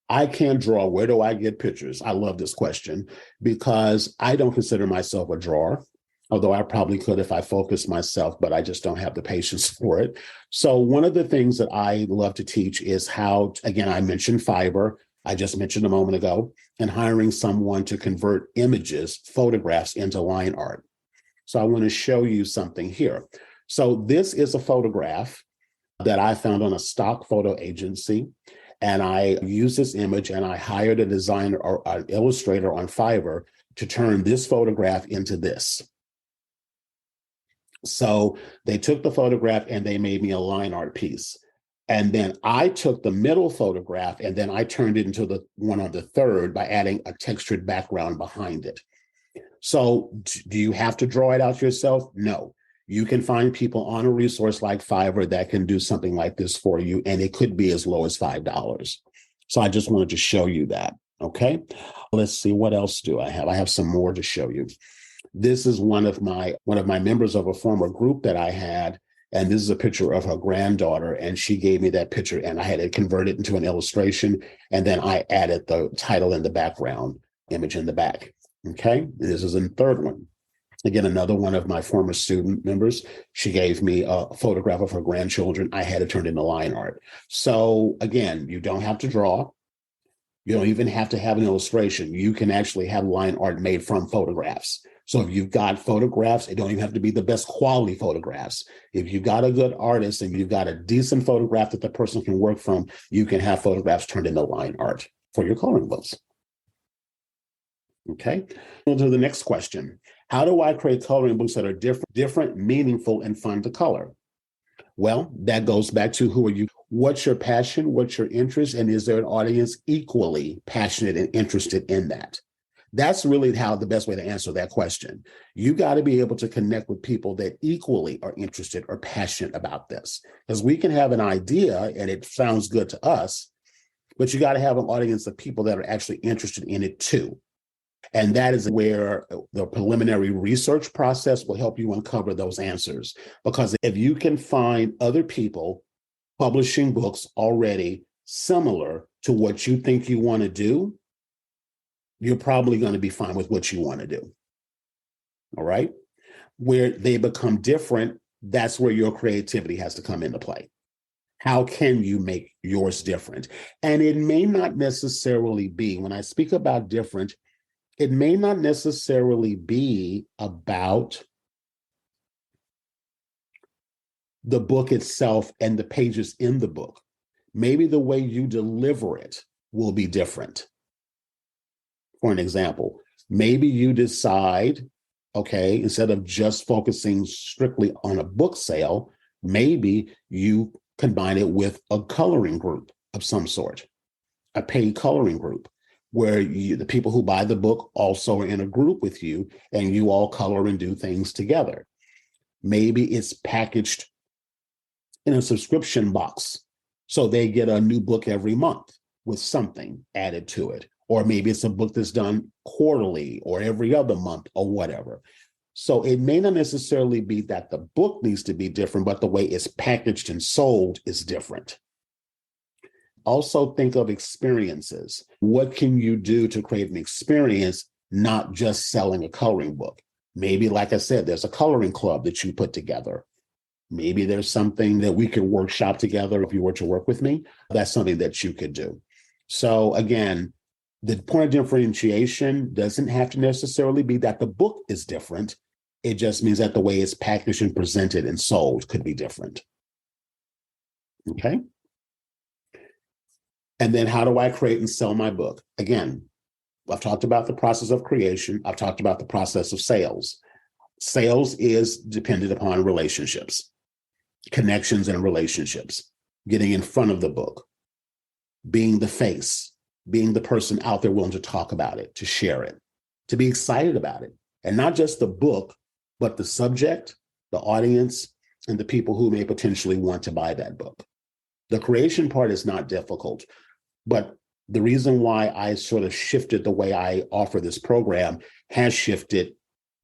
I can't draw. Where do I get pictures? I love this question because I don't consider myself a drawer, although I probably could if I focused myself, but I just don't have the patience for it. So one of the things that I love to teach is how, again, I mentioned Fiverr, I just mentioned a moment ago, and hiring someone to convert images, photographs into line art. So I want to show you something here. So this is a photograph that I found on a stock photo agency. And I used this image and I hired a designer or an illustrator on Fiverr to turn this photograph into this. So they took the photograph and they made me a line art piece. And then I took the middle photograph and then I turned it into the one on the third by adding a textured background behind it. So do you have to draw it out yourself? No. You can find people on a resource like Fiverr that can do something like this for you, and it could be as low as $5. So I just wanted to show you that, okay? Let's see, what else do I have? I have some more to show you. This is one of my members of a former group that I had, and this is a picture of her granddaughter, and she gave me that picture, and I had it converted into an illustration, and then I added the title in the background, image in the back, okay? This is the third one. Again, another one of my former student members, she gave me a photograph of her grandchildren. I had it turned into line art. So again, you don't have to draw. You don't even have to have an illustration. You can actually have line art made from photographs. So if you've got photographs, it don't even have to be the best quality photographs. If you've got a good artist and you've got a decent photograph that the person can work from, you can have photographs turned into line art for your coloring books. Okay, on to the next question. How do I create coloring books that are different, meaningful, and fun to color? Well, that goes back to who are you? What's your passion? What's your interest? And is there an audience equally passionate and interested in that? That's really how the best way to answer that question. You got to be able to connect with people that equally are interested or passionate about this. Because we can have an idea and it sounds good to us, but you got to have an audience of people that are actually interested in it too. And that is where the preliminary research process will help you uncover those answers. Because if you can find other people publishing books already similar to what you think you want to do, you're probably going to be fine with what you want to do. All right? Where they become different, that's where your creativity has to come into play. How can you make yours different? And it may not necessarily be, when I speak about different, it may not necessarily be about the book itself and the pages in the book. Maybe the way you deliver it will be different. For an example, maybe you decide, okay, instead of just focusing strictly on a book sale, maybe you combine it with a coloring group of some sort. a paid coloring group where the people who buy the book also are in a group with you and you all color and do things together. Maybe it's packaged in a subscription box, so they get a new book every month with something added to it. Or maybe it's a book that's done quarterly or every other month or whatever. So it may not necessarily be that the book needs to be different, but the way it's packaged and sold is different. Also think of experiences. What can you do to create an experience, not just selling a coloring book? Maybe, like I said, there's a coloring club that you put together. Maybe there's something that we could workshop together if you were to work with me. That's something that you could do. So again, the point of differentiation doesn't have to necessarily be that the book is different. It just means that the way it's packaged and presented and sold could be different. Okay. And then how do I create and sell my book? Again, I've talked about the process of creation. I've talked about the process of sales. Sales is dependent upon relationships, connections and relationships, getting in front of the book, being the face, being the person out there willing to talk about it, to share it, to be excited about it. And not just the book, but the subject, the audience, and the people who may potentially want to buy that book. The creation part is not difficult, but the reason why I sort of shifted the way I offer this program has shifted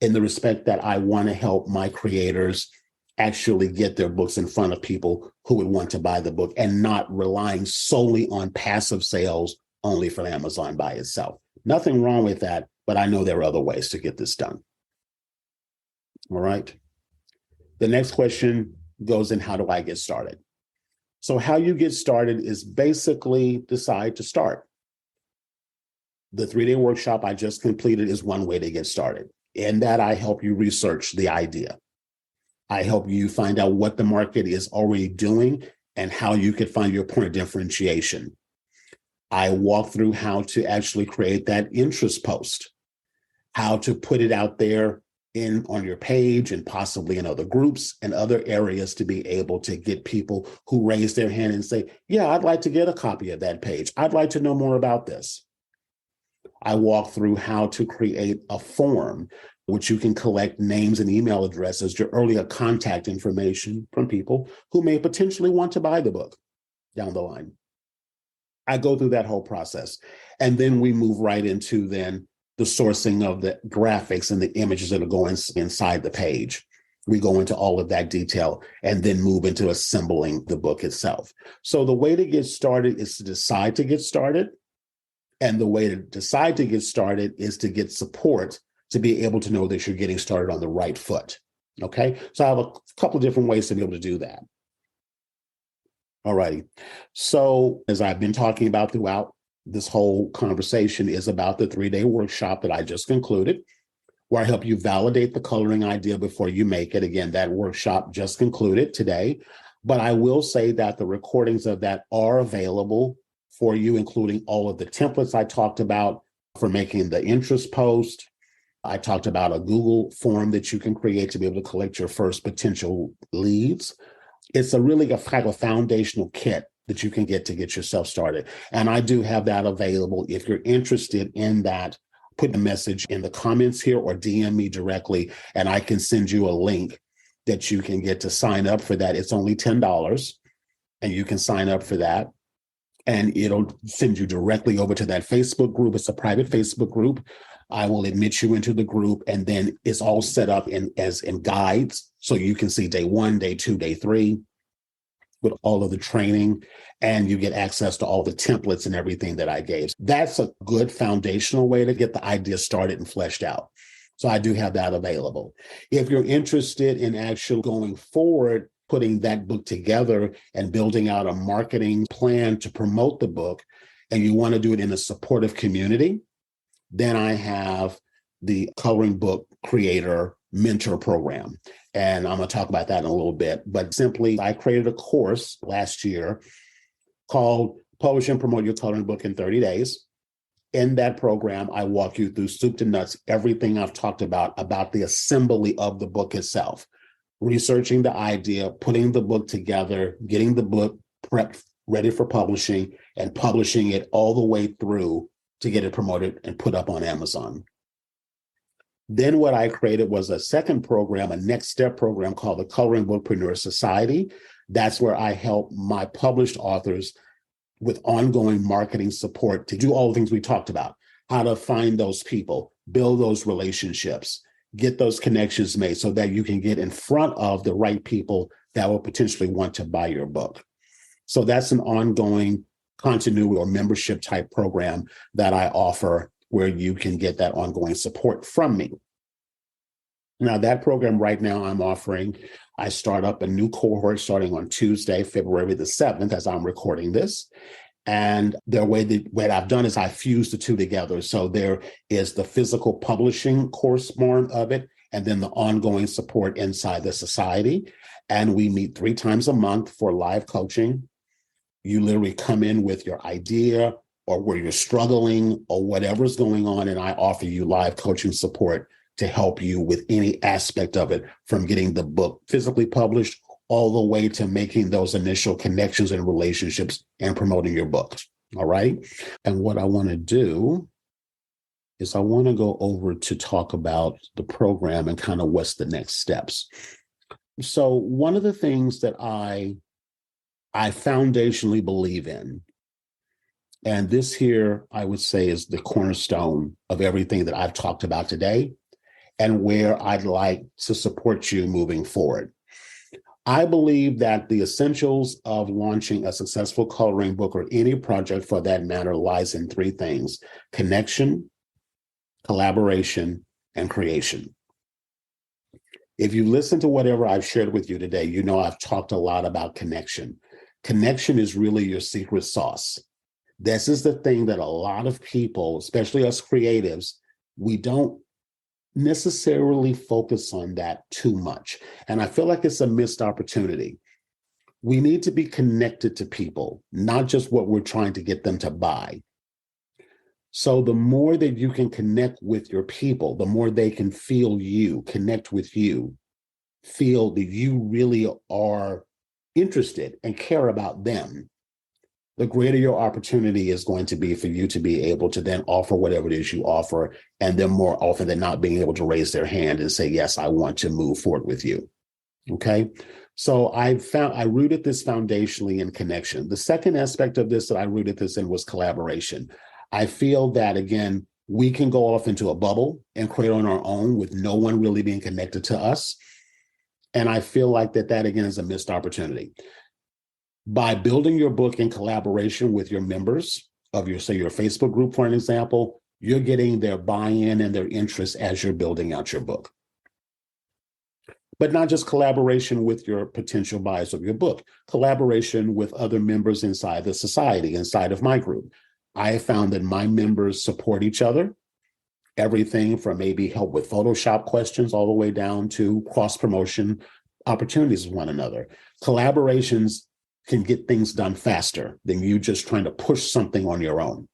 in the respect that I want to help my creators actually get their books in front of people who would want to buy the book and not relying solely on passive sales only from Amazon by itself. Nothing wrong with that, but I know there are other ways to get this done. All right. The next question goes in, how do I get started? So how you get started is basically decide to start. The 3-day workshop I just completed is one way to get started. In that, I help you research the idea. I help you find out what the market is already doing and how you could find your point of differentiation. I walk through how to actually create that interest post, how to put it out there on your page and possibly in other groups and other areas to be able to get people who raise their hand and say, yeah, I'd like to get a copy of that page. I'd like to know more about this. I walk through how to create a form which you can collect names and email addresses, your earlier contact information from people who may potentially want to buy the book down the line. I go through that whole process. And then we move right into then the sourcing of the graphics and the images that are going inside the page. We go into all of that detail and then move into assembling the book itself. So the way to get started is to decide to get started. And the way to decide to get started is to get support to be able to know that you're getting started on the right foot. Okay. So I have a couple of different ways to be able to do that. All righty. So as I've been talking about throughout this whole conversation is about the 3-day workshop that I just concluded, where I help you validate the coloring idea before you make it. Again, that workshop just concluded today, but I will say that the recordings of that are available for you, including all of the templates I talked about for making the interest post. I talked about a Google form that you can create to be able to collect your first potential leads. It's a really a kind of foundational kit that you can get to get yourself started. And I do have that available. If you're interested in that, put a message in the comments here or DM me directly, and I can send you a link that you can get to sign up for that. It's only $10, and you can sign up for that. And it'll send you directly over to that Facebook group. It's a private Facebook group. I will admit you into the group, and then it's all set up in guides. So you can see day 1, day 2, day 3 with all of the training, and you get access to all the templates and everything that I gave. That's a good foundational way to get the idea started and fleshed out. So I do have that available. If you're interested in actually going forward, putting that book together and building out a marketing plan to promote the book, and you want to do it in a supportive community, then I have the Coloring Book Creator Mentor Program. And I'm going to talk about that in a little bit. But simply, I created a course last year called Publish and Promote Your Coloring Book in 30 Days. In that program, I walk you through soup to nuts, everything I've talked about the assembly of the book itself, researching the idea, putting the book together, getting the book prepped, ready for publishing, and publishing it all the way through to get it promoted and put up on Amazon. Then what I created was a second program, a next step program called the Coloring Bookpreneur Society. That's where I help my published authors with ongoing marketing support to do all the things we talked about, how to find those people, build those relationships, get those connections made so that you can get in front of the right people that will potentially want to buy your book. So that's an ongoing continuity or membership type program that I offer where you can get that ongoing support from me. Now, that program right now I'm offering, I start up a new cohort starting on Tuesday, February the 7th, as I'm recording this. And what I've done is I fused the two together. So there is the physical publishing course part of it, and then the ongoing support inside the society. And we meet 3 times a month for live coaching. You literally come in with your idea or where you're struggling or whatever's going on, and I offer you live coaching support to help you with any aspect of it, from getting the book physically published all the way to making those initial connections and relationships and promoting your book. All right. And what I want to do is I want to go over to talk about the program and kind of what's the next steps. So one of the things that I foundationally believe in, and this here, I would say, is the cornerstone of everything that I've talked about today and where I'd like to support you moving forward. I believe that the essentials of launching a successful coloring book, or any project for that matter, lies in 3 things: connection, collaboration, and creation. If you listen to whatever I've shared with you today, you know I've talked a lot about connection. Connection is really your secret sauce. This is the thing that a lot of people, especially us creatives, we don't necessarily focus on that too much. And I feel like it's a missed opportunity. We need to be connected to people, not just what we're trying to get them to buy. So the more that you can connect with your people, the more they can feel you, connect with you, feel that you really are interested and care about them, the greater your opportunity is going to be for you to be able to then offer whatever it is you offer, and then more often than not being able to raise their hand and say, yes, I want to move forward with you. Okay. So I rooted this foundationally in connection. The second aspect of this that I rooted this in was collaboration. I feel that, again, we can go off into a bubble and create on our own with no one really being connected to us. And I feel like that again is a missed opportunity. By building your book in collaboration with your members of your Facebook group, for an example, you're getting their buy-in and their interest as you're building out your book. But not just collaboration with your potential buyers of your book, collaboration with other members inside the society, inside of my group. I have found that my members support each other, everything from maybe help with Photoshop questions all the way down to cross-promotion opportunities with one another. Collaborations can get things done faster than you just trying to push something on your own.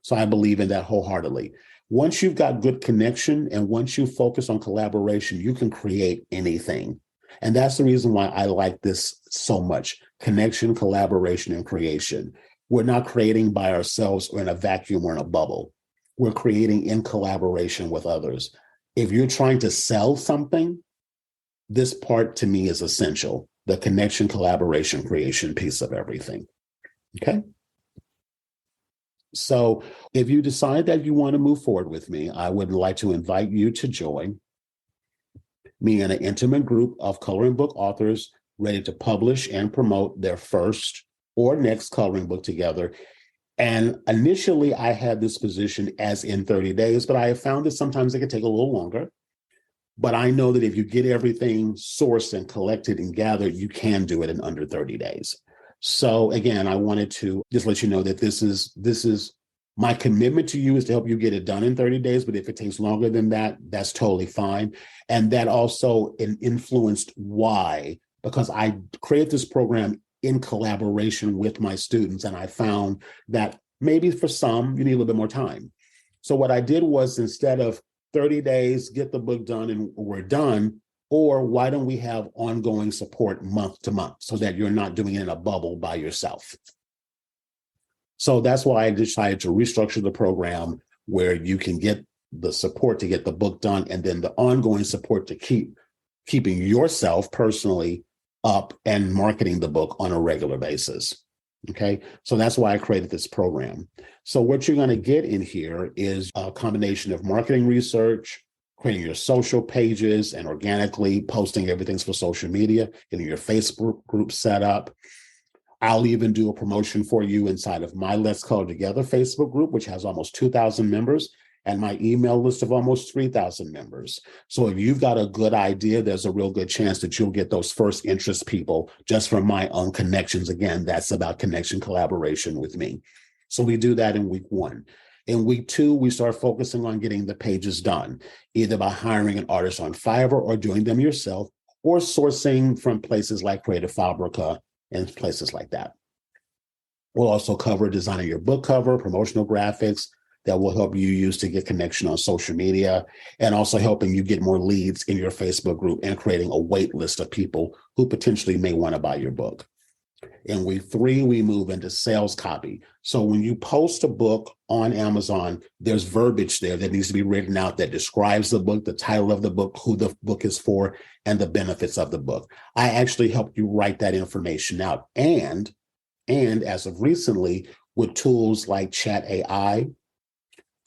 So I believe in that wholeheartedly. Once you've got good connection and once you focus on collaboration, you can create anything. And that's the reason why I like this so much: connection, collaboration, and creation. We're not creating by ourselves or in a vacuum or in a bubble. We're creating in collaboration with others. If you're trying to sell something, this part to me is essential: the connection, collaboration, creation piece of everything. Okay. So if you decide that you want to move forward with me, I would like to invite you to join me in an intimate group of coloring book authors ready to publish and promote their first or next coloring book together. And initially, I had this position as in 30 days, but I have found that sometimes it can take a little longer. But I know that if you get everything sourced and collected and gathered, you can do it in under 30 days. So again, I wanted to just let you know that this is my commitment to you, is to help you get it done in 30 days. But if it takes longer than that, that's totally fine. And that also influenced why, because I created this program in collaboration with my students. And I found that maybe for some, you need a little bit more time. So what I did was, instead of 30 days, get the book done and we're done, or why don't we have ongoing support month to month so that you're not doing it in a bubble by yourself? So that's why I decided to restructure the program where you can get the support to get the book done, and then the ongoing support to keeping yourself personally up and marketing the book on a regular basis. Okay, so that's why I created this program. So what you're going to get in here is a combination of marketing research, creating your social pages and organically posting everything for social media, getting your Facebook group set up. I'll even do a promotion for you inside of my Let's Color Together Facebook group, which has almost 2,000 members, and my email list of almost 3,000 members. So if you've got a good idea, there's a real good chance that you'll get those first interest people just from my own connections. Again, that's about connection collaboration with me. So we do that in week 1. In week 2, we start focusing on getting the pages done, either by hiring an artist on Fiverr or doing them yourself, or sourcing from places like Creative Fabrica and places like that. We'll also cover designing your book cover, promotional graphics that will help you use to get connection on social media, and also helping you get more leads in your Facebook group and creating a wait list of people who potentially may want to buy your book. In week 3, we move into sales copy. So when you post a book on Amazon, there's verbiage there that needs to be written out that describes the book, the title of the book, who the book is for, and the benefits of the book. I actually help you write that information out. And as of recently, with tools like Chat AI,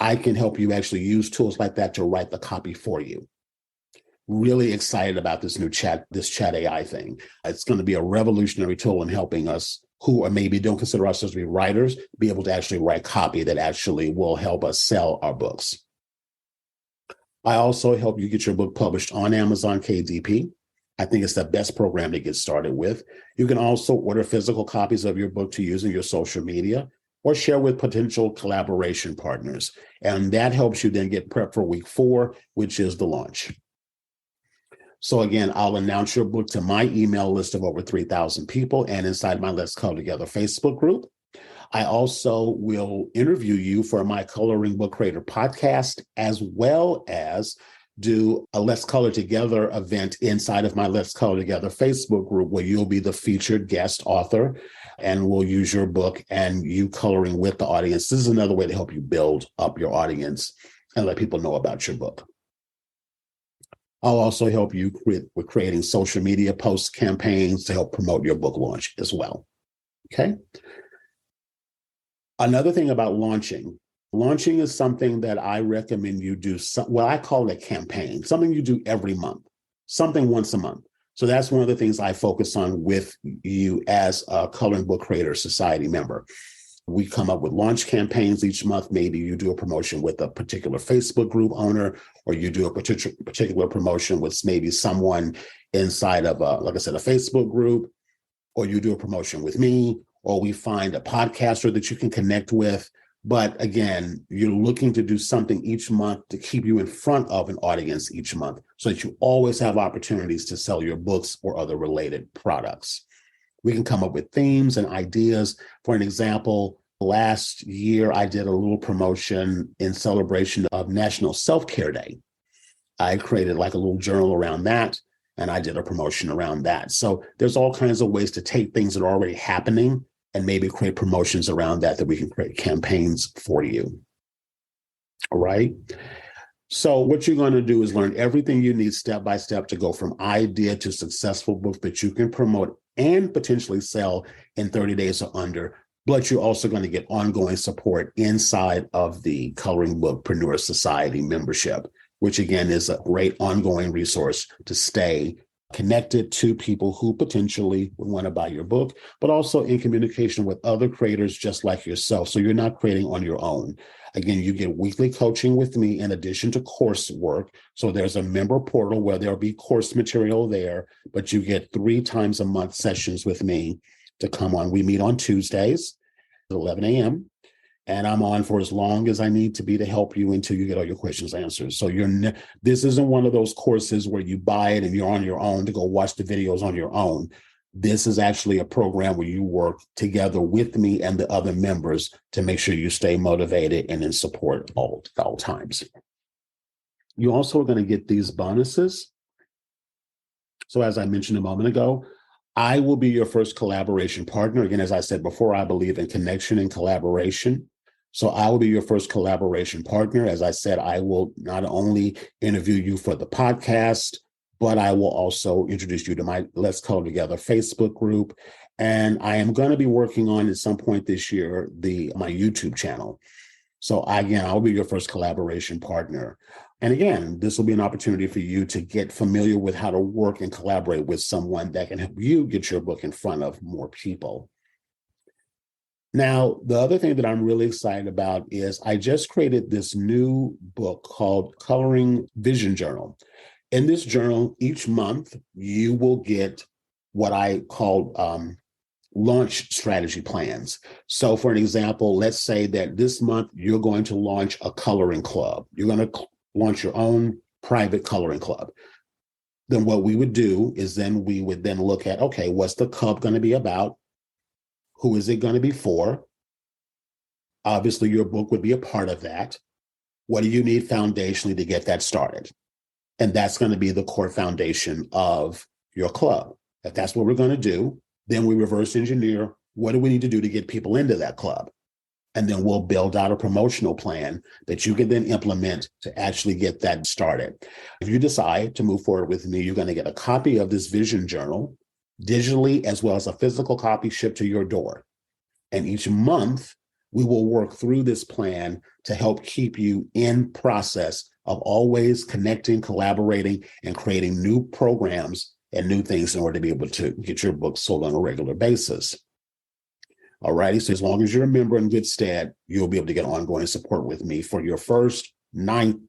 I can help you actually use tools like that to write the copy for you. Really excited about this new Chat AI thing. It's going to be a revolutionary tool in helping us who or maybe don't consider ourselves to be writers, be able to actually write copy that actually will help us sell our books. I also help you get your book published on Amazon KDP. I think it's the best program to get started with. You can also order physical copies of your book to use in your social media or share with potential collaboration partners. And that helps you then get prepped for week 4, which is the launch. So again, I'll announce your book to my email list of over 3,000 people and inside my Let's Color Together Facebook group. I also will interview you for my Coloring Book Creator podcast, as well as do a Let's Color Together event inside of my Let's Color Together Facebook group, where you'll be the featured guest author and we'll use your book and you coloring with the audience. This is another way to help you build up your audience and let people know about your book. I'll also help you with creating social media post campaigns to help promote your book launch as well. Okay. Another thing about launching is something that I recommend you do. I call it a campaign, something you do every month, something once a month. So that's one of the things I focus on with you as a Coloring Book Creator Society member. We come up with launch campaigns each month. Maybe you do a promotion with a particular Facebook group owner, or you do a particular promotion with maybe someone inside of like I said, a Facebook group, or you do a promotion with me, or we find a podcaster that you can connect with. But again, you're looking to do something each month to keep you in front of an audience each month so that you always have opportunities to sell your books or other related products. We can come up with themes and ideas. For an example, last year, I did a little promotion in celebration of National Self-Care Day. I created like a little journal around that, and I did a promotion around that. So there's all kinds of ways to take things that are already happening and maybe create promotions around that we can create campaigns for you. All right. So what you're going to do is learn everything you need step by step to go from idea to successful book that you can promote and potentially sell in 30 days or under. But you're also going to get ongoing support inside of the Coloring Bookpreneur Society membership, which again is a great ongoing resource to stay connected to people who potentially would want to buy your book, but also in communication with other creators just like yourself. So you're not creating on your own. Again, you get weekly coaching with me in addition to coursework. So there's a member portal where there'll be course material there, but you get 3 times a month sessions with me to come on. We meet on Tuesdays at 11 a.m. And I'm on for as long as I need to be to help you until you get all your questions answered. So this isn't one of those courses where you buy it and you're on your own to go watch the videos on your own. This is actually a program where you work together with me and the other members to make sure you stay motivated and in support all times. You also are going to get these bonuses. So as I mentioned a moment ago, I will be your first collaboration partner. Again, as I said before, I believe in connection and collaboration. So I will be your first collaboration partner. As I said, I will not only interview you for the podcast, but I will also introduce you to my Let's Color Together Facebook group. And I am going to be working on at some point this year, my YouTube channel. So again, I'll be your first collaboration partner. And again, this will be an opportunity for you to get familiar with how to work and collaborate with someone that can help you get your book in front of more people. Now, the other thing that I'm really excited about is I just created this new book called Coloring Vision Journal. In this journal, each month, you will get what I call launch strategy plans. So for an example, let's say that this month you're going to launch a coloring club. You're going to launch your own private coloring club. Then what we would do is we would look at, okay, what's the club going to be about? Who is it going to be for? Obviously, your book would be a part of that. What do you need foundationally to get that started? And that's going to be the core foundation of your club. If that's what we're going to do, then we reverse engineer, what do we need to do to get people into that club? And then we'll build out a promotional plan that you can then implement to actually get that started. If you decide to move forward with me, you're going to get a copy of this vision journal digitally, as well as a physical copy shipped to your door. And each month, we will work through this plan to help keep you in process of always connecting, collaborating, and creating new programs and new things in order to be able to get your book sold on a regular basis. All righty, so as long as you're a member in good stead, you'll be able to get ongoing support with me. For your first 9th,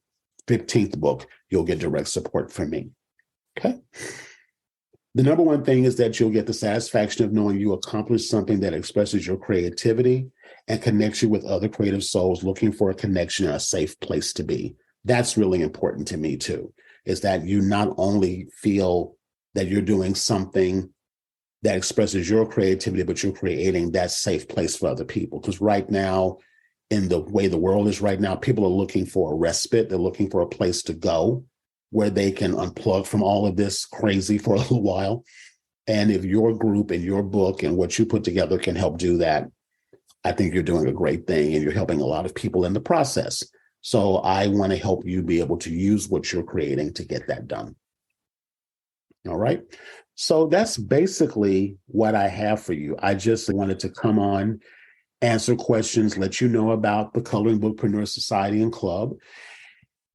15th book, you'll get direct support from me. Okay. The number one thing is that you'll get the satisfaction of knowing you accomplished something that expresses your creativity and connects you with other creative souls looking for a connection and a safe place to be. That's really important to me too, is that you not only feel that you're doing something that expresses your creativity, but you're creating that safe place for other people. Because right now, in the way the world is right now, people are looking for a respite. They're looking for a place to go where they can unplug from all of this crazy for a little while. And if your group and your book and what you put together can help do that, I think you're doing a great thing and you're helping a lot of people in the process. So I want to help you be able to use what you're creating to get that done. All right. So that's basically what I have for you. I just wanted to come on, answer questions, let you know about the Coloring Bookpreneur Society and Club,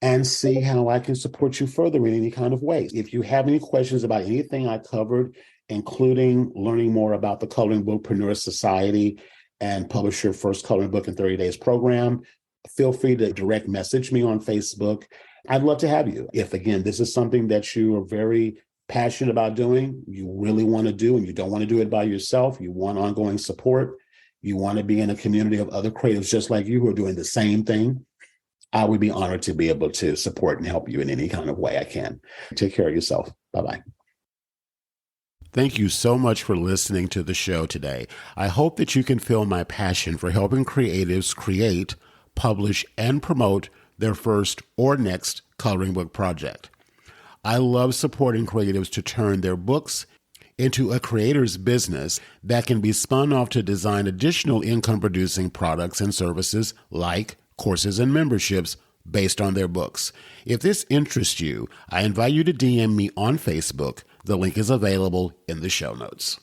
and see how I can support you further in any kind of way. If you have any questions about anything I covered, including learning more about the Coloring Bookpreneur Society and publish your first coloring book in 30 days program, feel free to direct message me on Facebook. I'd love to have you. If, again, this is something that you are very passionate about doing, you really want to do, and you don't want to do it by yourself, you want ongoing support, you want to be in a community of other creatives just like you who are doing the same thing, I would be honored to be able to support and help you in any kind of way I can. Take care of yourself. Bye-bye. Thank you so much for listening to the show today. I hope that you can feel my passion for helping creatives create, publish, and promote their first or next coloring book project. I love supporting creatives to turn their books into a creator's business that can be spun off to design additional income-producing products and services like courses and memberships based on their books. If this interests you, I invite you to DM me on Facebook. The link is available in the show notes.